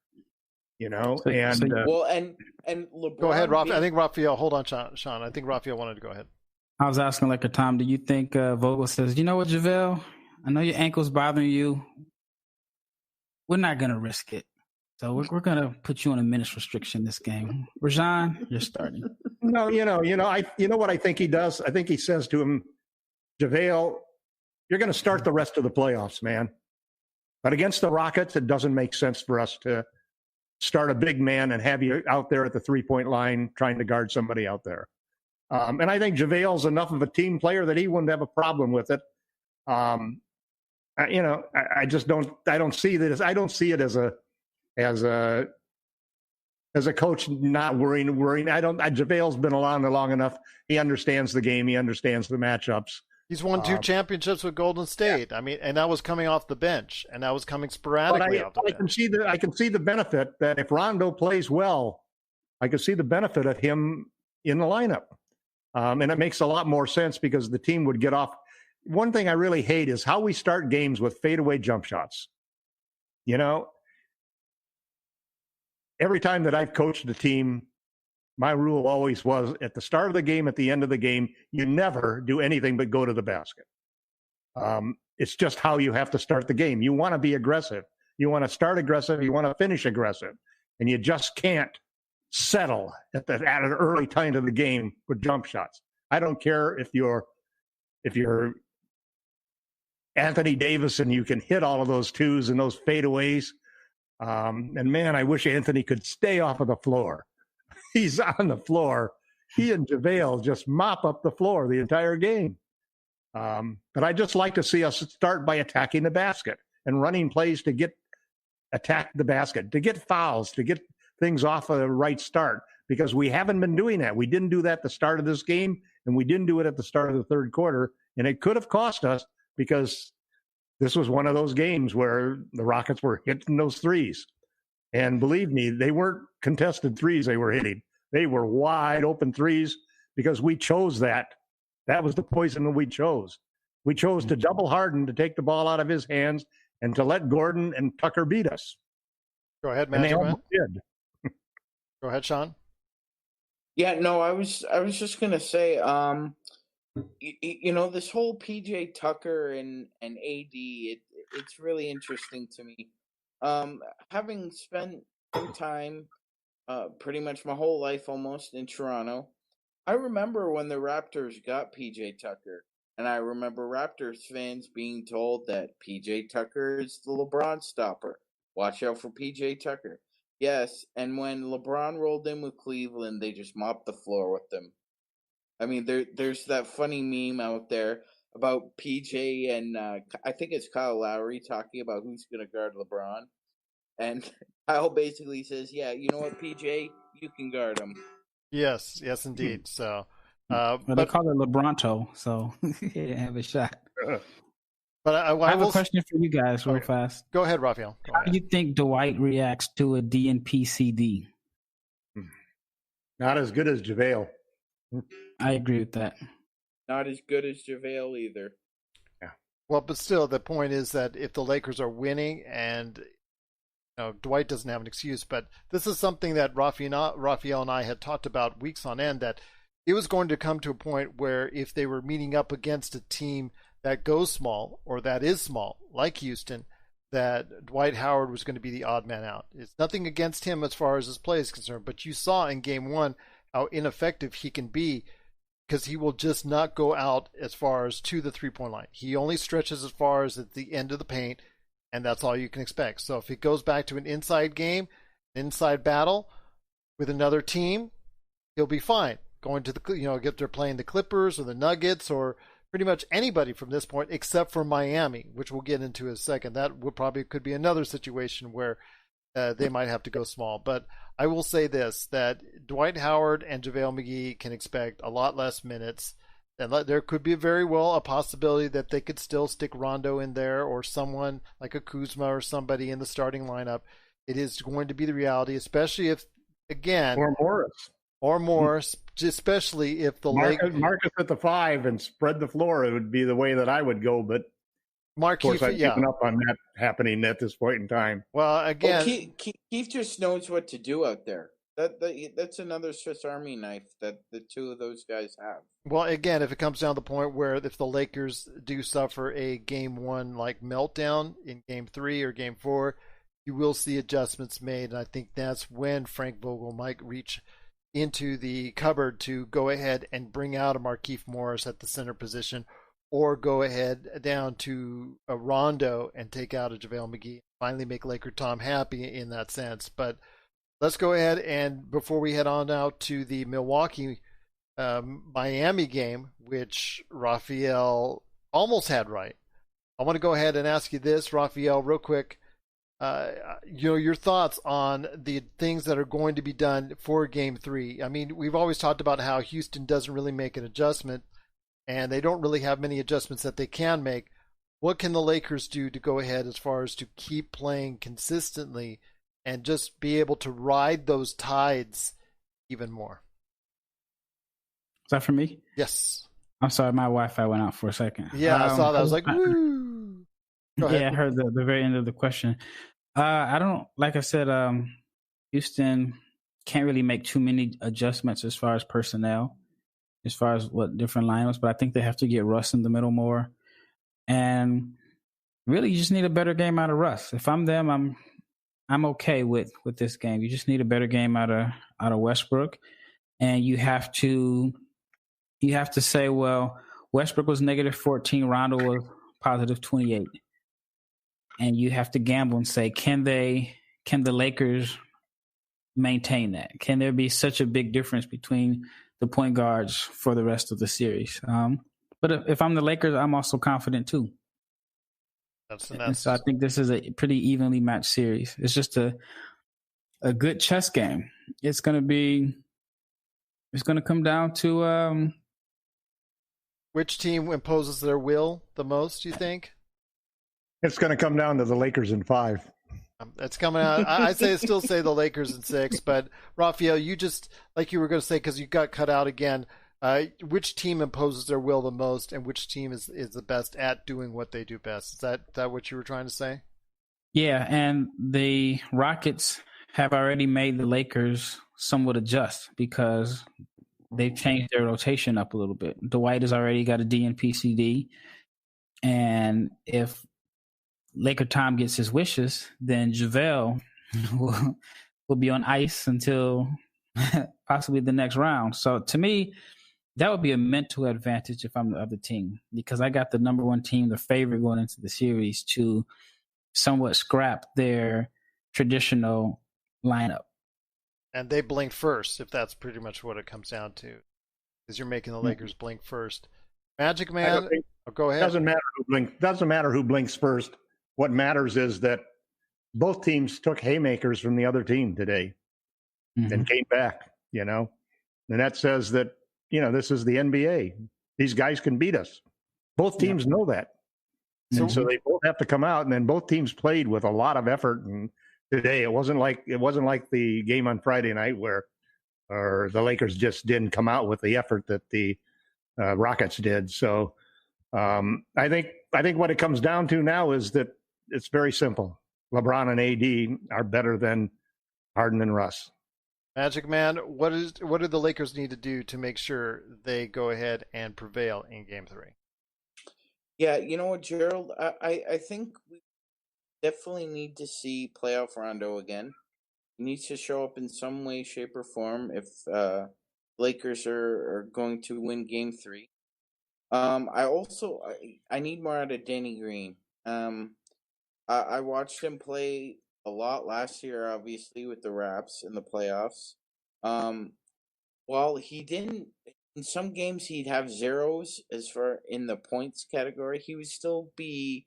you know. And LeBron. Go ahead, Rafael. I think Rafael. Hold on, Sean. I think Rafael wanted to go ahead. I was asking LakerTom, do you think Vogel says, you know what, JaVale? I know your ankle's bothering you. We're not going to risk it. So we're going to put you on a minutes restriction this game. Rajon, you're starting. No, you know what I think he does? I think he says to him, JaVale, you're going to start the rest of the playoffs, man. But against the Rockets, it doesn't make sense for us to start a big man and have you out there at the three-point line trying to guard somebody out there. And I think JaVale's enough of a team player that he wouldn't have a problem with it. You know, I just don't. I don't see that. I don't see it as a coach not worrying. JaVale's been around long enough. He understands the game. He understands the matchups. He's won 2 championships with Golden State. Yeah. I mean, and that was coming off the bench, and that was coming sporadically off the bench. I can see the benefit that if Rondo plays well, I can see the benefit of him in the lineup. And it makes a lot more sense because the team would get off. One thing I really hate is how we start games with fadeaway jump shots. You know, every time that I've coached a team, my rule always was at the start of the game, at the end of the game, you never do anything but go to the basket. It's just how you have to start the game. You want to be aggressive. You want to start aggressive. You want to finish aggressive. And you just can't settle at an early time of the game with jump shots. I don't care if you're Anthony Davis and you can hit all of those twos and those fadeaways. And man, I wish Anthony could stay off of the floor. He's on the floor. He and JaVale just mop up the floor the entire game. But I just like to see us start by attacking the basket and running plays to attack the basket, to get fouls, to get things off of the right start, because we haven't been doing that. We didn't do that at the start of this game, and we didn't do it at the start of the third quarter, and it could have cost us because this was one of those games where the Rockets were hitting those threes. And believe me, they weren't contested threes they were hitting. They were wide open threes because we chose that. That was the poison that we chose. We chose to double Harden to take the ball out of his hands and to let Gordon and Tucker beat us. Go ahead, Man. And they Man. almost did. Go ahead, Sean. Yeah, no, I was just gonna say, you know, this whole PJ Tucker and AD, it's really interesting to me. Having spent some time, pretty much my whole life almost in Toronto, I remember when the Raptors got PJ Tucker, and I remember Raptors fans being told that PJ Tucker is the LeBron stopper. Watch out for PJ Tucker. Yes, and when LeBron rolled in with Cleveland, they just mopped the floor with them. I mean, there's that funny meme out there about PJ and I think it's Kyle Lowry talking about who's going to guard LeBron. And Kyle basically says, yeah, you know what, PJ, you can guard him. Yes, indeed. So, well, they call it LeBronto, so he didn't have a shot. But I have a question for you guys real fast. Go ahead, Rafael. How do you think Dwight reacts to a DNP CD? Not as good as JaVale. I agree with that. Not as good as JaVale either. Yeah. Well, but still, the point is that if the Lakers are winning and Dwight doesn't have an excuse, but this is something that Rafael and I had talked about weeks on end, that it was going to come to a point where if they were meeting up against a team that goes small or that is small, like Houston, that Dwight Howard was going to be the odd man out. It's nothing against him as far as his play is concerned, but you saw in game one how ineffective he can be because he will just not go out as far as to the 3-point line. He only stretches as far as at the end of the paint, and that's all you can expect. So if it goes back to an inside game, inside battle with another team, he'll be fine. Going to the, if they're playing the Clippers or the Nuggets or pretty much anybody from this point except for Miami, which we'll get into in a second. That could be another situation where they might have to go small. But I will say this, that Dwight Howard and JaVale McGee can expect a lot less minutes. And there could be very well a possibility that they could still stick Rondo in there or someone like a Kuzma or somebody in the starting lineup. It is going to be the reality, especially if, again... Or Morris, especially if the Marcus at the 5 and spread the floor, it would be the way that I would go. But of course, I've given up on that happening at this point in time. Well, again, Keith just knows what to do out there. That's another Swiss Army knife that the two of those guys have. Well, again, if it comes down to the point where if the Lakers do suffer a Game 1 like meltdown in Game 3 or Game 4, you will see adjustments made, and I think that's when Frank Vogel might reach into the cupboard to go ahead and bring out a Markieff Morris at the center position, or go ahead down to a Rondo and take out a JaVale McGee. Finally make LakerTom happy in that sense. But let's go ahead and before we head on out to the Milwaukee Miami game, which Rafael almost had right. I want to go ahead and ask you this, Rafael, real quick. Your thoughts on the things that are going to be done for Game 3. I mean, we've always talked about how Houston doesn't really make an adjustment, and they don't really have many adjustments that they can make. What can the Lakers do to go ahead as far as to keep playing consistently and just be able to ride those tides even more? Is that for me? Yes. I'm sorry, my Wi-Fi went out for a second. Yeah, I saw that. I was like, woo! Yeah, I heard the very end of the question. I don't, like I said, Houston can't really make too many adjustments as far as personnel, as far as what different lineups, but I think they have to get Russ in the middle more. And really, you just need a better game out of Russ. If I'm them, I'm okay with this game. You just need a better game out of Westbrook. And you have to say, well, Westbrook was -14, Rondo was +28. And you have to gamble and say, can the Lakers maintain that? Can there be such a big difference between the point guards for the rest of the series? But if I'm the Lakers, I'm also confident too. And so I think this is a pretty evenly matched series. It's just a good chess game. It's going to come down to which team imposes their will the most, you think? It's going to come down to the Lakers in 5. It's coming out. I still say the Lakers in 6, but Rafael, you just, like you were going to say, because you got cut out again, which team imposes their will the most and which team is the best at doing what they do best? Is that what you were trying to say? Yeah, and the Rockets have already made the Lakers somewhat adjust because they've changed their rotation up a little bit. Dwight has already got a DNP-CD, and if LakerTom gets his wishes, then JaVale will be on ice until possibly the next round. So to me, that would be a mental advantage if I'm the other team, because I got the number one team, the favorite going into the series, to somewhat scrap their traditional lineup. And they blink first, if that's pretty much what it comes down to, because you're making the Lakers blink first. Magic Man, go ahead. Doesn't matter who blinks first. What matters is that both teams took haymakers from the other team today and came back, and that says that, this is the NBA. These guys can beat us. Both teams know that. And so they both have to come out, and then both teams played with a lot of effort. And today it wasn't like the game on Friday night where the Lakers just didn't come out with the effort that the Rockets did. So I think what it comes down to now is that it's very simple. LeBron and AD are better than Harden and Russ. Magic Man, what do the Lakers need to do to make sure they go ahead and prevail in Game 3? Yeah, you know what, Gerald? I think we definitely need to see playoff Rondo again. He needs to show up in some way, shape, or form. If Lakers are going to win Game 3. I need more out of Danny Green. I watched him play a lot last year, obviously with the Raps in the playoffs. While he didn't, in some games he'd have zeros as far in the points category, he would still be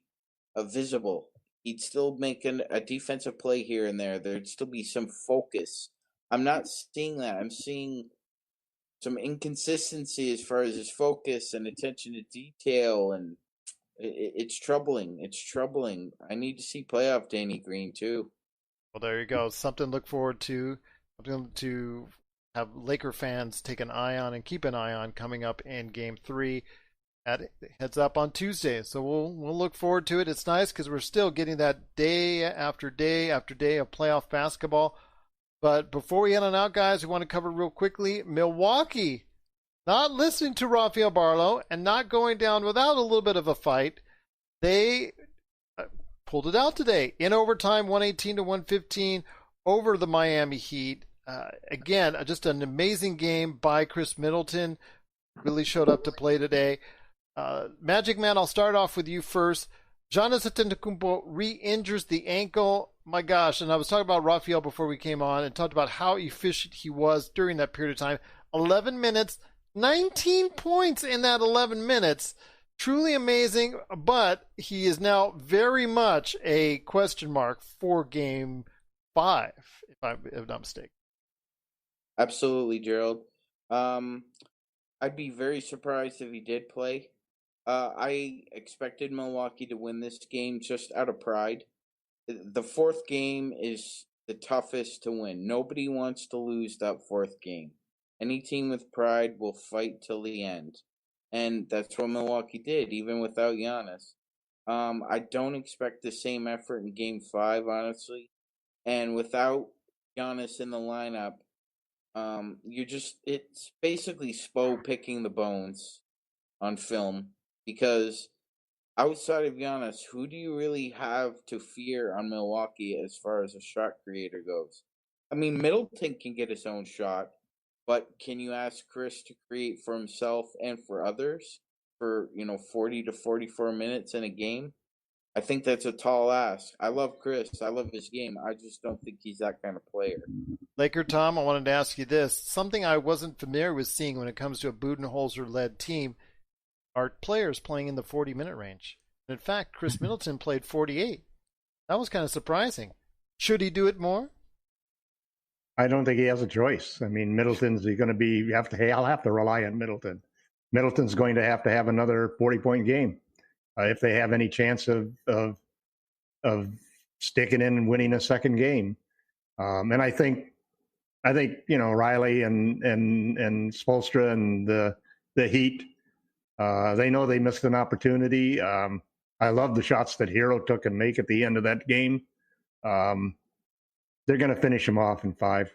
visible. He'd still make a defensive play here and there. There'd still be some focus. I'm not seeing that. I'm seeing some inconsistency as far as his focus and attention to detail, and it's troubling. It's troubling. I need to see playoff Danny Green too. Well, there you go. Something to look forward to. Something to have Laker fans take an eye on and keep an eye on coming up in Game 3. Heads up on Tuesday, so we'll look forward to it. It's nice because we're still getting that day after day after day of playoff basketball. But before we head on out, guys, we want to cover real quickly Milwaukee not listening to Rafael Barlowe and not going down without a little bit of a fight. They pulled it out today in overtime, 118-115 over the Miami Heat. Again, just an amazing game by Chris Middleton. Really showed up to play today. Magic Man, I'll start off with you first. Giannis Antetokounmpo re-injures the ankle. My gosh, and I was talking about Rafael before we came on and talked about how efficient he was during that period of time. 11 minutes, 19 points in that 11 minutes. Truly amazing, but he is now very much a question mark for Game 5, if I'm not mistaken. Absolutely, Gerald. I'd be very surprised if he did play. I expected Milwaukee to win this game just out of pride. The fourth game is the toughest to win. Nobody wants to lose that fourth game. Any team with pride will fight till the end. And that's what Milwaukee did, even without Giannis. I don't expect the same effort in Game 5, honestly. And without Giannis in the lineup, it's basically Spo picking the bones on film, because outside of Giannis, who do you really have to fear on Milwaukee as far as a shot creator goes? I mean, Middleton can get his own shot, but can you ask Chris to create for himself and for others for, 40 to 44 minutes in a game? I think that's a tall ask. I love Chris. I love his game. I just don't think he's that kind of player. LakerTom, I wanted to ask you this. Something I wasn't familiar with seeing when it comes to a Budenholzer-led team are players playing in the 40-minute range. In fact, Chris Middleton played 48. That was kind of surprising. Should he do it more? I don't think he has a choice. I mean, Middleton's going to be, I'll have to rely on Middleton. Middleton's going to have another 40-point game if they have any chance of sticking in and winning a second game. And I think Riley and Spoelstra and the Heat, they know they missed an opportunity. I love the shots that Hero took and make at the end of that game. They're going to finish him off in 5.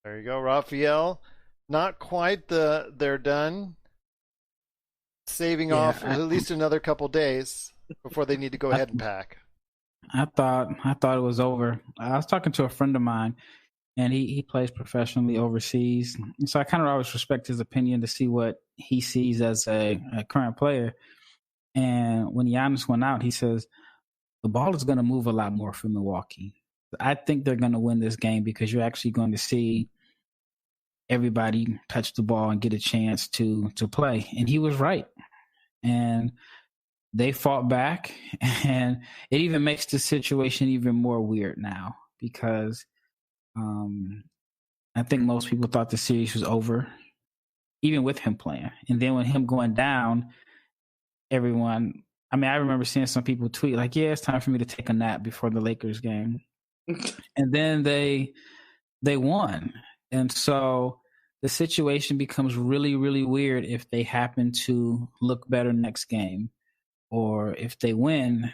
There you go, Rafael. Not quite they're done. Saving off at least another couple days before they need to go ahead and pack. I thought it was over. I was talking to a friend of mine, and he plays professionally overseas. And so I kind of always respect his opinion to see what he sees as a current player. And when Giannis went out, he says, the ball is going to move a lot more for Milwaukee. I think they're going to win this game because you're actually going to see everybody touch the ball and get a chance to play. And he was right. And they fought back, and it even makes the situation even more weird now because I think most people thought the series was over, even with him playing. And then when him going down, everyone, I remember seeing some people tweet like, yeah, it's time for me to take a nap before the Lakers game. And then they won. And so the situation becomes really, really weird if they happen to look better next game. Or if they win,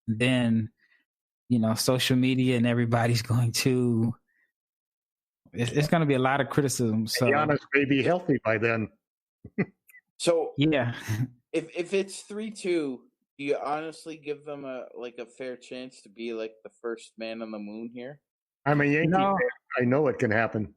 then, social media and everybody's going to, it's going to be a lot of criticism. So Giannis may be healthy by then. So yeah, if it's 3-2, do you honestly give them a fair chance to be like the first man on the moon here? I'm a Yankee fan. I know it can happen.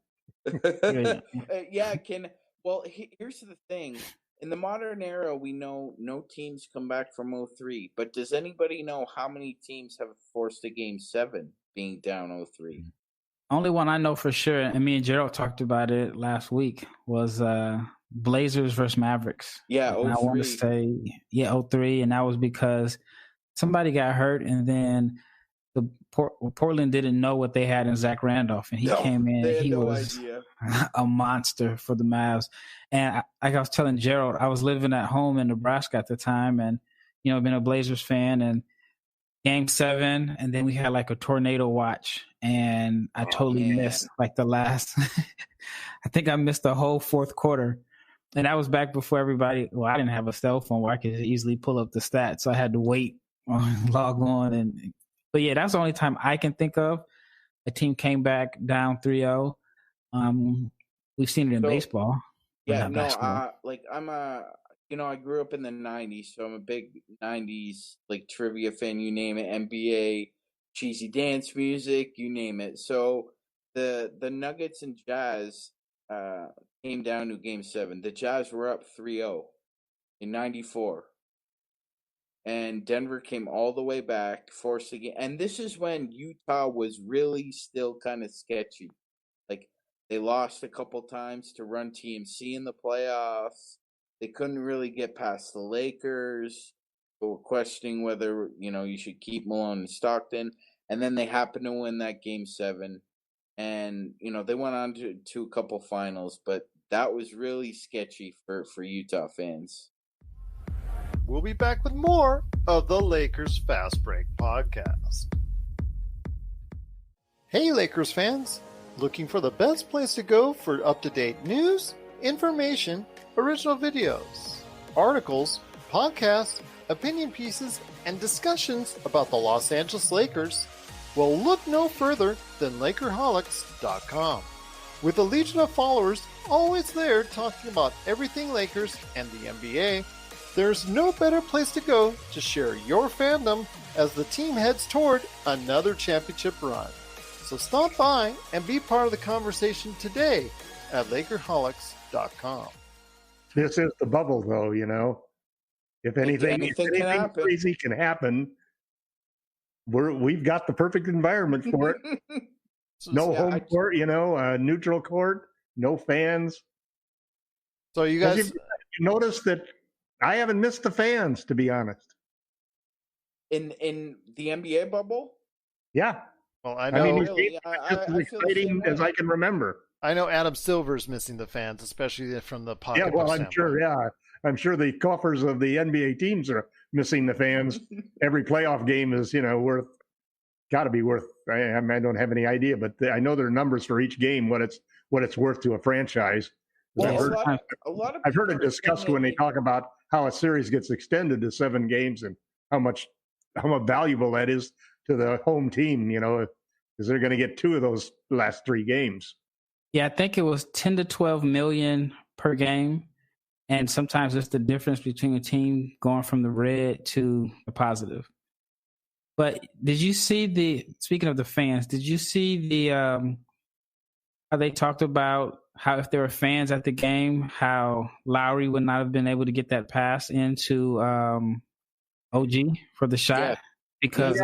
Here's the thing. In the modern era, we know no teams come back from 0-3. But does anybody know how many teams have forced a Game 7 being down 0-3? Only one I know for sure, and me and Gerald talked about it last week, was Blazers versus Mavericks. Yeah, 0-3. And I want to say, 0-3, and that was because somebody got hurt, and then Portland didn't know what they had in Zach Randolph, and he came in. He was a monster for the Mavs. And like I was telling Gerald, I was living at home in Nebraska at the time, and been a Blazers fan. And Game 7, and then we had like a tornado watch, and I totally missed like the last. I think I missed the whole fourth quarter, and that was back before everybody. Well, I didn't have a cell phone where I could easily pull up the stats, so I had to wait, log on, But yeah, that's the only time I can think of a team came back down 3-0. We've seen it in baseball. Yeah, no, I grew up in the 90s, so I'm a big 90s like trivia fan, you name it, NBA, cheesy dance music, you name it. So the Nuggets and Jazz came down to Game 7. The Jazz were up 3-0 in 94. And Denver came all the way back, forced the game. And this is when Utah was really still kind of sketchy. Like, they lost a couple times to Run TMC in the playoffs. They couldn't really get past the Lakers. They were questioning whether, you should keep Malone and Stockton. And then they happened to win that Game 7. And, they went on to a couple finals. But that was really sketchy for Utah fans. We'll be back with more of the Lakers Fast Break podcast. Hey, Lakers fans! Looking for the best place to go for up-to-date news, information, original videos, articles, podcasts, opinion pieces, and discussions about the Los Angeles Lakers? Well, look no further than LakerHolics.com. With a legion of followers always there talking about everything Lakers and the NBA, there's no better place to go to share your fandom as the team heads toward another championship run. So stop by and be part of the conversation today at LakerHolics.com. This is the bubble, though, If anything crazy can happen, we've got the perfect environment for it. Home court, neutral court, no fans. So you guys... You notice that I haven't missed the fans, to be honest. In the NBA bubble? Yeah. Well, I know. As exciting as I can remember. I know Adam Silver's missing the fans, especially from the pocketbook. Yeah, well, I'm sure. Yeah, I'm sure the coffers of the NBA teams are missing the fans. Every playoff game is, got to be worth. I don't have any idea, but I know there are numbers for each game what it's worth to a franchise. Well, I've heard it discussed when they talk about how a series gets extended to 7 games and how much valuable that is to the home team, because they're going to get 2 of those last 3 games. Yeah, I think it was 10 to 12 million per game. And sometimes it's the difference between a team going from the red to the positive. But did you see speaking of the fans, did you see how they talked about how if there were fans at the game, how Lowry would not have been able to get that pass into OG for the shot? Yeah. Because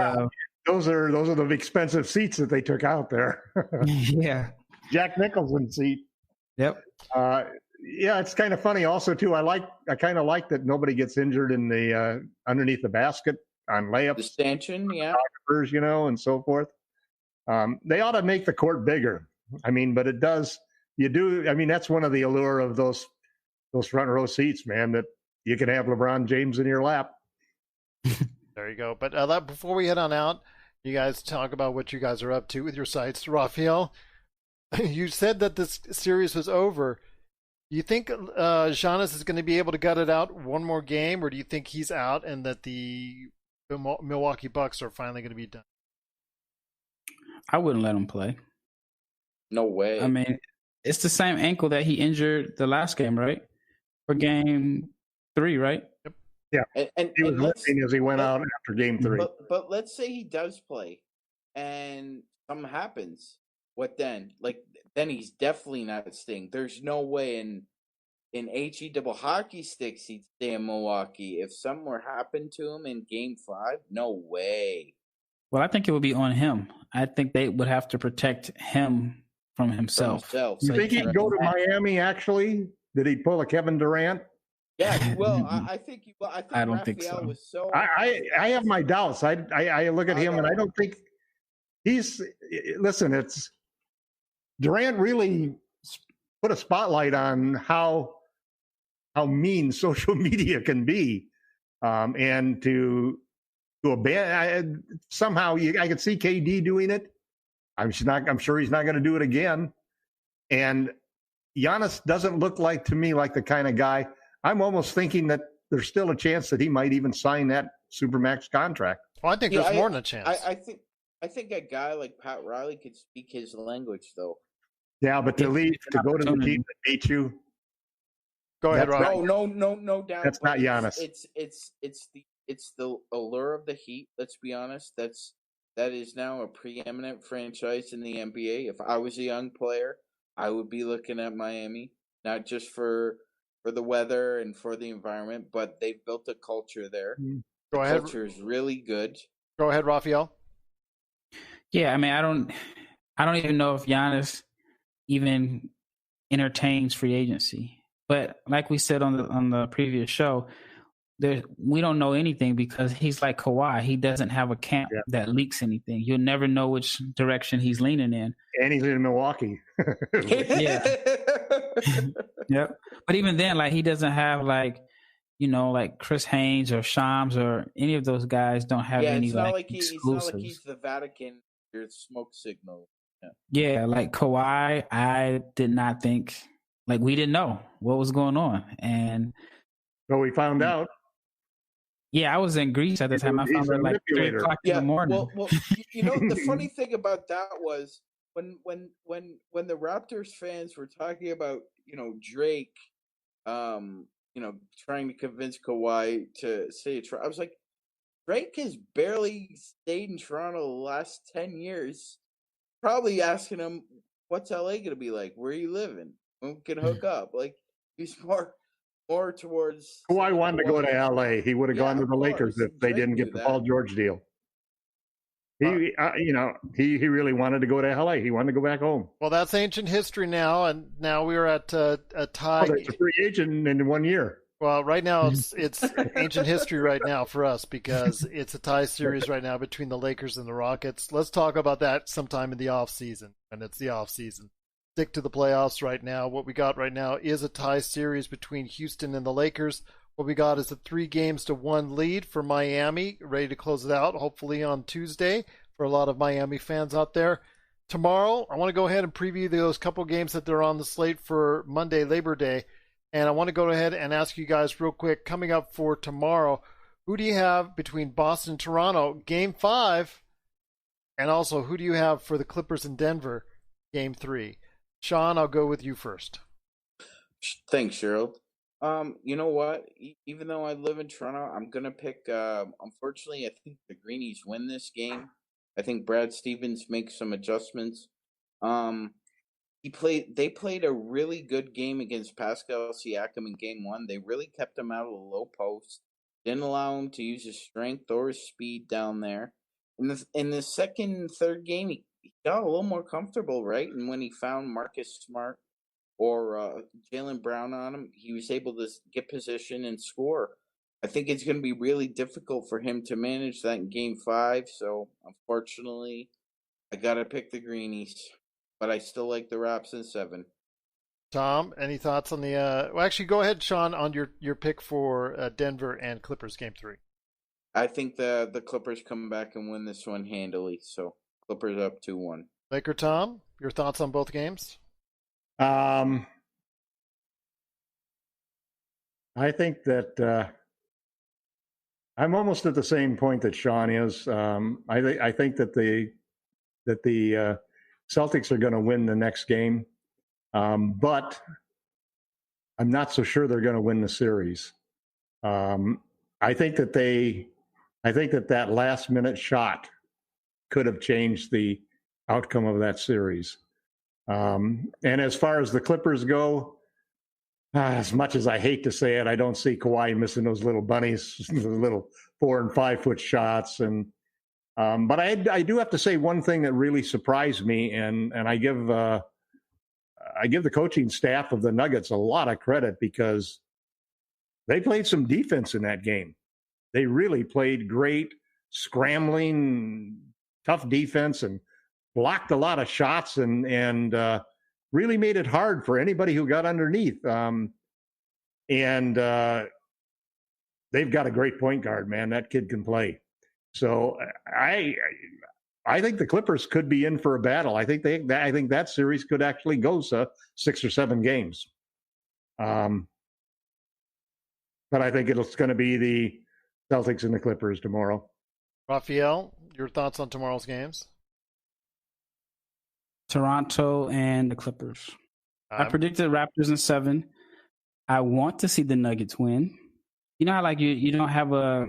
those are the expensive seats that they took out there. Yeah. Jack Nicholson's seat. Yep. Yeah, it's kind of funny also too. I kind of like that nobody gets injured in the underneath the basket on layups. The stanchion, yeah. And so forth. They ought to make the court bigger. But it does. That's one of the allure of those front row seats, man, that you can have LeBron James in your lap. There you go. But before we head on out, you guys talk about what you guys are up to with your sites. Rafael, you said that this series was over. Do you think Giannis is going to be able to gut it out one more game, or do you think he's out and that the Milwaukee Bucks are finally going to be done? I wouldn't let him play. No way. It's the same ankle that he injured the last game, right? For Game 3, right? Yep. Yeah. And he was limping as he went out after Game 3. But let's say he does play and something happens. What then? Like, then he's definitely not staying. There's no way in HE double hockey sticks he'd stay in Milwaukee. If something were happened to him in Game 5, no way. Well, I think it would be on him. I think they would have to protect him from himself. You think he'd go to Miami, actually? Did he pull a Kevin Durant? Yeah, well, I think I don't Rafael think so. was so... I have my doubts. I look at him, and I don't think he's... Listen, it's... Durant really put a spotlight on how mean social media can be, and to abandon... somehow, I could see KD doing it. I'm sure he's not going to do it again. And Giannis doesn't look like, to me, like the kind of guy... I'm almost thinking that there's still a chance that he might even sign that Supermax contract. Well, I think there's more than a chance. I think a guy like Pat Riley could speak his language, though. Yeah, but to go to the team that beat you. Go ahead, Rob. No doubt. That's not Giannis. It's the allure of the Heat. Let's be honest. That is now a preeminent franchise in the NBA. If I was a young player, I would be looking at Miami, not just for the weather and for the environment, but they've built a culture there. Go ahead. Culture is really good. Go ahead, Rafael. Yeah, I mean, I don't even know if Giannis even entertains free agency. But like we said on the previous show, we don't know anything because he's like Kawhi. He doesn't have a camp that leaks anything. You'll never know which direction he's leaning in. And he's in Milwaukee. Yeah. Yep. But even then, like, he doesn't have like Chris Haynes or Shams or any of those guys don't have any it's not exclusives. It's not like he's the Vatican, your smoke signal. Yeah, like Kawhi, I did not think, like, we didn't know what was going on. And so we found out. Yeah, I was in Greece at the time. I found out like 3 o'clock in the morning. Well, the funny thing about that was when the Raptors fans were talking about, Drake, trying to convince Kawhi to stay in Toronto. I was like, Drake has barely stayed in Toronto the last 10 years. Probably asking him, what's LA going to be like? Where are you living? We can hook up. Like, he's more towards... Kawhi wanted to go to LA. He would have gone to the Lakers if they didn't get the Paul George deal. He really wanted to go to LA. He wanted to go back home. Well, that's ancient history now, and now we're at a tie. It's a free agent in 1 year. Well, right now it's ancient history right now for us because it's a tie series right now between the Lakers and the Rockets. Let's talk about that sometime in the off season, and it's the off season. Stick to the playoffs right now. What we got right now is a tie series between Houston and the Lakers. What we got is a 3-1 lead for Miami, ready to close it out, hopefully on Tuesday for a lot of Miami fans out there. Tomorrow, I want to go ahead and preview those couple games that are on the slate for Monday, Labor Day. And I want to go ahead and ask you guys real quick, coming up for tomorrow, who do you have between Boston and Toronto, Game 5? And also, who do you have for the Clippers in Denver, Game 3? Sean, I'll go with you first. Thanks, Gerald. You know what? Even though I live in Toronto, I'm going to pick, unfortunately, I think the Greenies win this game. I think Brad Stevens makes some adjustments. They played a really good game against Pascal Siakam in Game 1. They really kept him out of the low post. Didn't allow him to use his strength or his speed down there. In the second and third game, he got a little more comfortable, right? And when he found Marcus Smart or Jaylen Brown on him, he was able to get position and score. I think it's going to be really difficult for him to manage that in Game 5. So, unfortunately, I got to pick the Greenies. But I still like the Raps in 7. Tom, any thoughts on the... well, actually, go ahead, Sean, on your pick for Denver and Clippers Game 3. I think the Clippers come back and win this one handily. So, Clippers up 2-1. LakerTom, your thoughts on both games? I think that I'm almost at the same point that Sean is. I think that the Celtics are going to win the next game, but I'm not so sure they're going to win the series. I think that last minute shot could have changed the outcome of that series. And as far as the Clippers go, as much as I hate to say it, I don't see Kawhi missing those little bunnies, the little 4 and 5 foot shots. And but I do have to say one thing that really surprised me, and I give the coaching staff of the Nuggets a lot of credit because they played some defense in that game. They really played great, scrambling, tough defense, and blocked a lot of shots and really made it hard for anybody who got underneath. They've got a great point guard, man. That kid can play. So I think the Clippers could be in for a battle. I think that series could actually go 6 or 7 games. But I think it's going to be the Celtics and the Clippers tomorrow. Rafael, your thoughts on tomorrow's games? Toronto and the Clippers. I predicted Raptors in 7. I want to see the Nuggets win. You know how like you don't have a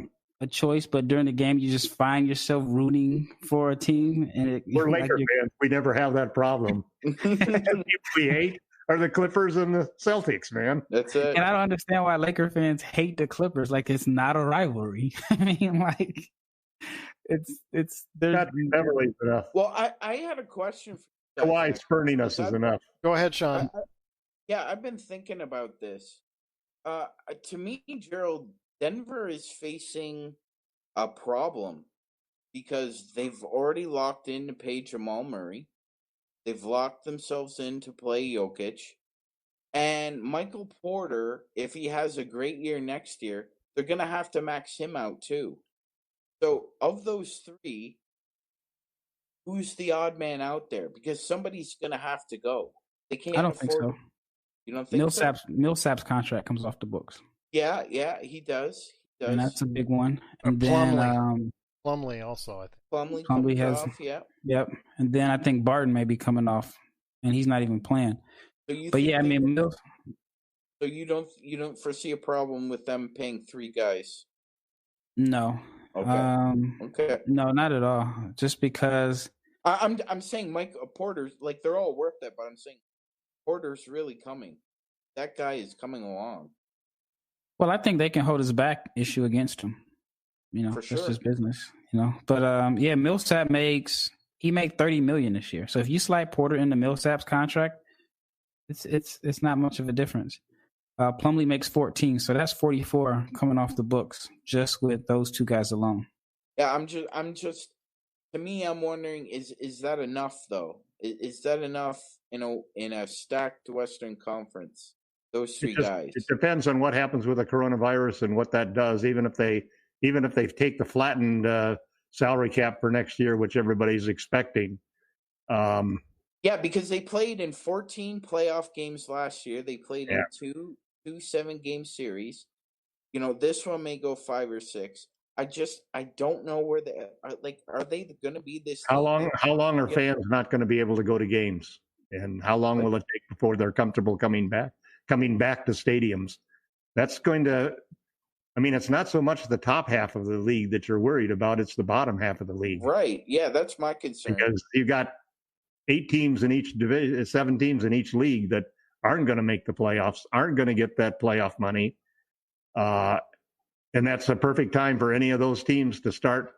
choice, but during the game you just find yourself rooting for a team. And we're Laker fans. We never have that problem. We hate are the Clippers and the Celtics, man. That's it. And I don't understand why Laker fans hate the Clippers. Like it's not a rivalry. I mean, like it's not never enough. Well, I had a question for why spurning us is enough. Go ahead, Sean. I've been thinking about this. To me, Gerald, Denver is facing a problem because they've already locked in to pay Jamal Murray. They've locked themselves in to play Jokic. And Michael Porter, if he has a great year next year, they're going to have to max him out too. So of those 3, who's the odd man out there? Because somebody's going to have to go. They can't. I don't think so. You don't think so? Millsap's contract comes off the books. Yeah, he does. And that's a big one. And Plumlee also, I think. Plumlee has off, yeah. Yep. And then I think Barton may be coming off, and he's not even playing. So So you don't foresee a problem with them paying 3 guys? No. Okay. Okay. No, not at all. Just because I'm saying Mike Porter's like they're all worth it, but I'm saying Porter's really coming. That guy is coming along. Well, I think they can hold his back issue against him. You know, for sure. That's his business. You know, but Millsap makes $30 million this year. So if you slide Porter into Millsap's contract, it's not much of a difference. Plumlee makes 14, so that's 44 coming off the books just with those 2 guys alone. Yeah, I'm just. To me, I'm wondering is that enough though? Is that enough in a stacked Western Conference? Those 3 guys. It depends on what happens with the coronavirus and what that does. Even if they take the flattened salary cap for next year, which everybody's expecting. Yeah, because they played in 14 playoff games last year. They played in two 7-game series. You know, this one may go 5 or 6. I don't know where they are. Like, are they going to be this? How long are fans not going to be able to go to games? And how long will it take before they're comfortable coming back to stadiums? That's going to. I mean, it's not so much the top half of the league that you're worried about; it's the bottom half of the league. Right? Yeah, that's my concern. Because you got 8 teams in each division, 7 teams in each league that aren't going to make the playoffs, aren't going to get that playoff money. And that's a perfect time for any of those teams to start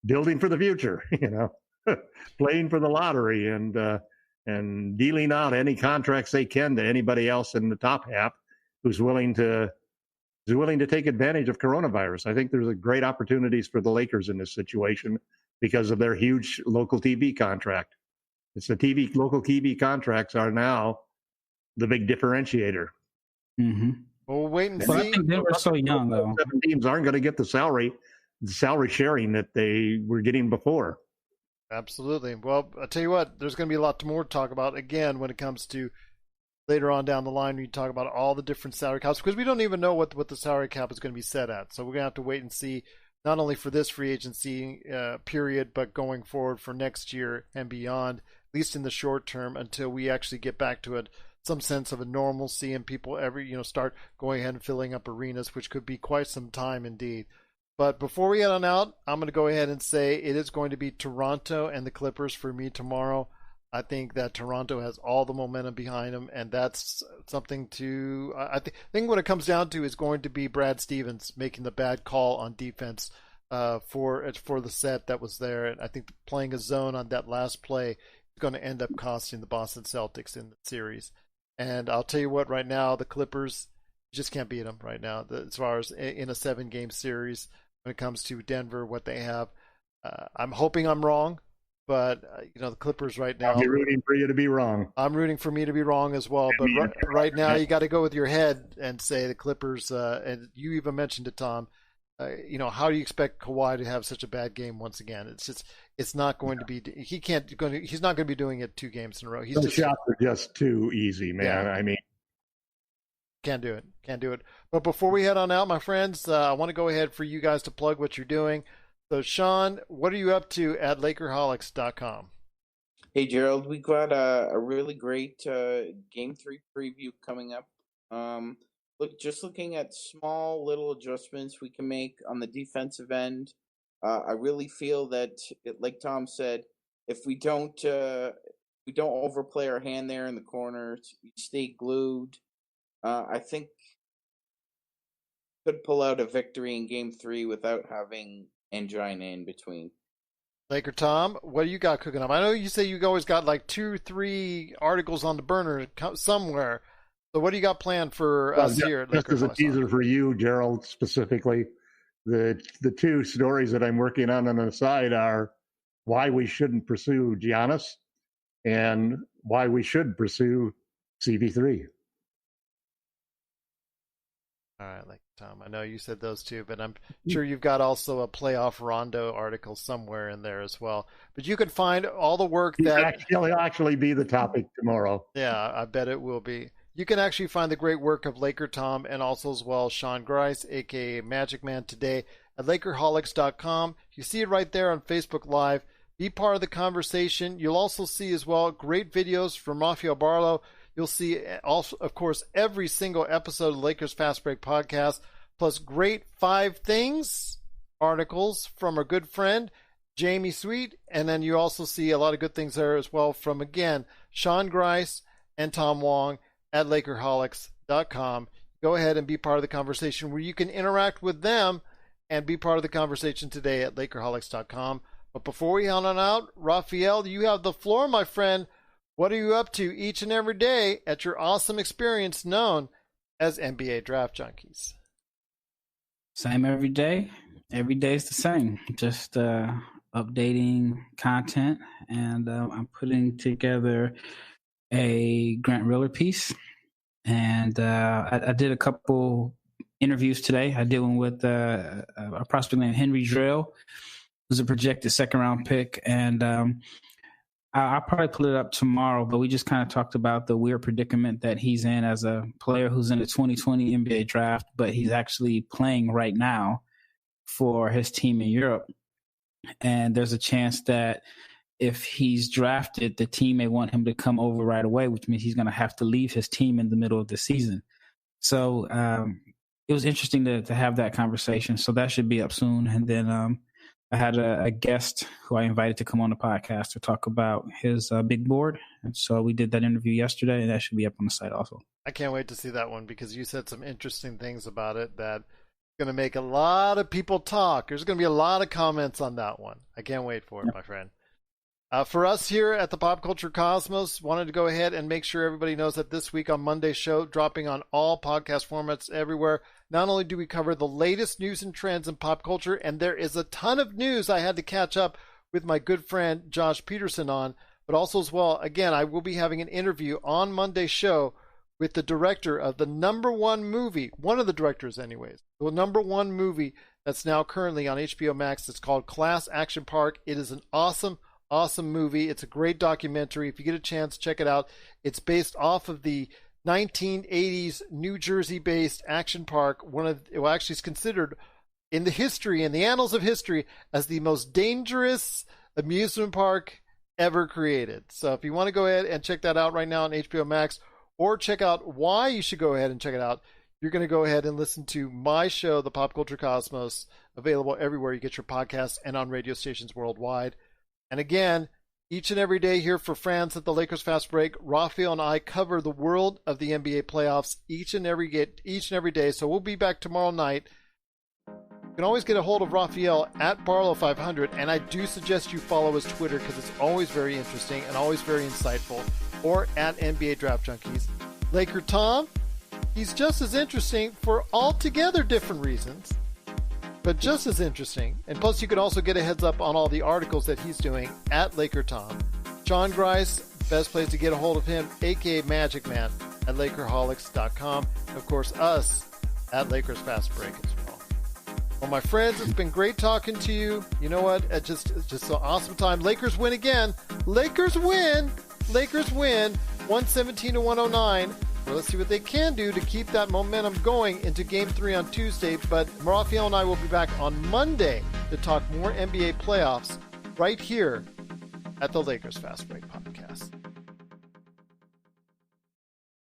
building for the future, you know, playing for the lottery and dealing out any contracts they can to anybody else in the top half who's willing to take advantage of coronavirus. I think there's great opportunities for the Lakers in this situation because of their huge local TV contract. It's the local TV contracts are now the big differentiator. Mm-hmm. We'll wait and see. I think they were so young, though. 7 teams aren't going to get the salary sharing that they were getting before. Absolutely. Well, I'll tell you what, there's going to be a lot more to talk about, again, when it comes to later on down the line, we talk about all the different salary caps, because we don't even know what the salary cap is going to be set at. So we're going to have to wait and see, not only for this free agency period, but going forward for next year and beyond, at least in the short term, until we actually get back to some sense of a normalcy and people start going ahead and filling up arenas, which could be quite some time indeed. But before we head on out, I'm going to go ahead and say it is going to be Toronto and the Clippers for me tomorrow. I think that Toronto has all the momentum behind them, and that's something to. I think what it comes down to is going to be Brad Stevens making the bad call on defense for the set that was there, and I think playing a zone on that last play is going to end up costing the Boston Celtics in the series. And I'll tell you what, right now the Clippers just can't beat them right now as far as in a 7-game series when it comes to Denver, what they have. I'm hoping I'm wrong. But, the Clippers right now. I'll be rooting for you to be wrong. I'm rooting for me to be wrong as well. But right now, you got to go with your head and say the Clippers, and you even mentioned it, Tom. How do you expect Kawhi to have such a bad game once again? It's not going to be. He's not going to be doing it 2 games in a row. Those shots are just too easy, man. Yeah. Can't do it. But before we head on out, my friends, I want to go ahead for you guys to plug what you're doing. So, Sean, what are you up to at LakerHolics.com? Hey, Gerald, we got a really great Game 3 preview coming up. Looking at small little adjustments we can make on the defensive end. I really feel that, like Tom said, if we don't overplay our hand there in the corners, we stay glued. I think could pull out a victory in Game 3 without having angina in between. LakerTom, what do you got cooking up? I know you say you always got like 2-3 articles on the burner somewhere. So what do you got planned for us here at Just as a teaser for you, Gerald, specifically, the 2 stories that I'm working on the side are why we shouldn't pursue Giannis and why we should pursue CP3. All right, Tom, I know you said those 2, but I'm sure you've got also a playoff Rondo article somewhere in there as well. But you can find all the work that will actually be the topic tomorrow. Yeah, I bet it will be. You can actually find the great work of LakerTom and also as well Sean Grice, aka Magic Man Today, at LakerHolics.com. You see it right there on Facebook Live. Be part of the conversation. You'll also see as well great videos from Rafael Barlowe. You'll see also, of course, every single episode of the Lakers Fast Break podcast, plus great 5 things articles from our good friend, Jamie Sweet. And then you also see a lot of good things there as well from, again, Sean Grice and Tom Wong at LakerHolics.com. Go ahead and be part of the conversation where you can interact with them and be part of the conversation today at LakerHolics.com. But before we head on out, Rafael, you have the floor, my friend. What are you up to each and every day at your awesome experience known as NBA Draft Junkies? Same every day. Every day is the same. Just updating content, and I'm putting together a Grant Riller piece. And I did a couple interviews today. I did one with a prospect named Henry Drell, who's a projected 2nd-round pick, and I'll probably pull it up tomorrow, but we just kind of talked about the weird predicament that he's in as a player who's in the 2020 NBA draft, but he's actually playing right now for his team in Europe. And there's a chance that if he's drafted, the team may want him to come over right away, which means he's going to have to leave his team in the middle of the season. So it was interesting to have that conversation. So that should be up soon. And then I had a guest who I invited to come on the podcast to talk about his big board. And so we did that interview yesterday, and that should be up on the site also. I can't wait to see that one because you said some interesting things about it that going to make a lot of people talk. There's going to be a lot of comments on that one. I can't wait for it, my friend. For us here at the Pop Culture Cosmos, wanted to go ahead and make sure everybody knows that this week on Monday's show, dropping on all podcast formats everywhere, not only do we cover the latest news and trends in pop culture, and there is a ton of news I had to catch up with my good friend Josh Peterson on, but also as well, again, I will be having an interview on Monday's show with the director of the #1 movie, one of the directors anyways, the #1 movie that's now currently on HBO Max. It's called Class Action Park. It is an awesome movie. It's a great documentary. If you get a chance, check it out. It's based off of the 1980s New Jersey-based action park. Actually is considered in the annals of history as the most dangerous amusement park ever created. So if you want to go ahead and check that out right now on HBO Max, or check out why you should go ahead and check it out, you're going to go ahead and listen to my show, The Pop Culture Cosmos, available everywhere you get your podcasts and on radio stations worldwide. And again, Each and every day here for friends at the Lakers Fast Break, Rafael and I cover the world of the NBA playoffs each and every day. So we'll be back tomorrow night. You can always get a hold of Rafael at Barlowe500, and I do suggest you follow his Twitter because it's always very interesting and always very insightful, or at NBA Draft Junkies. LakerTom, he's just as interesting for altogether different reasons, but just as interesting. And plus, you can also get a heads up on all the articles that he's doing at LakerTom. Sean Grice, best place to get a hold of him, aka Magic Man, at LakerHolics.com. Of course, us at Lakers Fast Break as well. Well, my friends, it's been great talking to you. You know what? It's just an awesome time. Lakers win again. Lakers win. 117-109. Well, let's see what they can do to keep that momentum going into Game 3 on Tuesday. But Rafael and I will be back on Monday to talk more NBA playoffs right here at the Lakers Fast Break Podcast.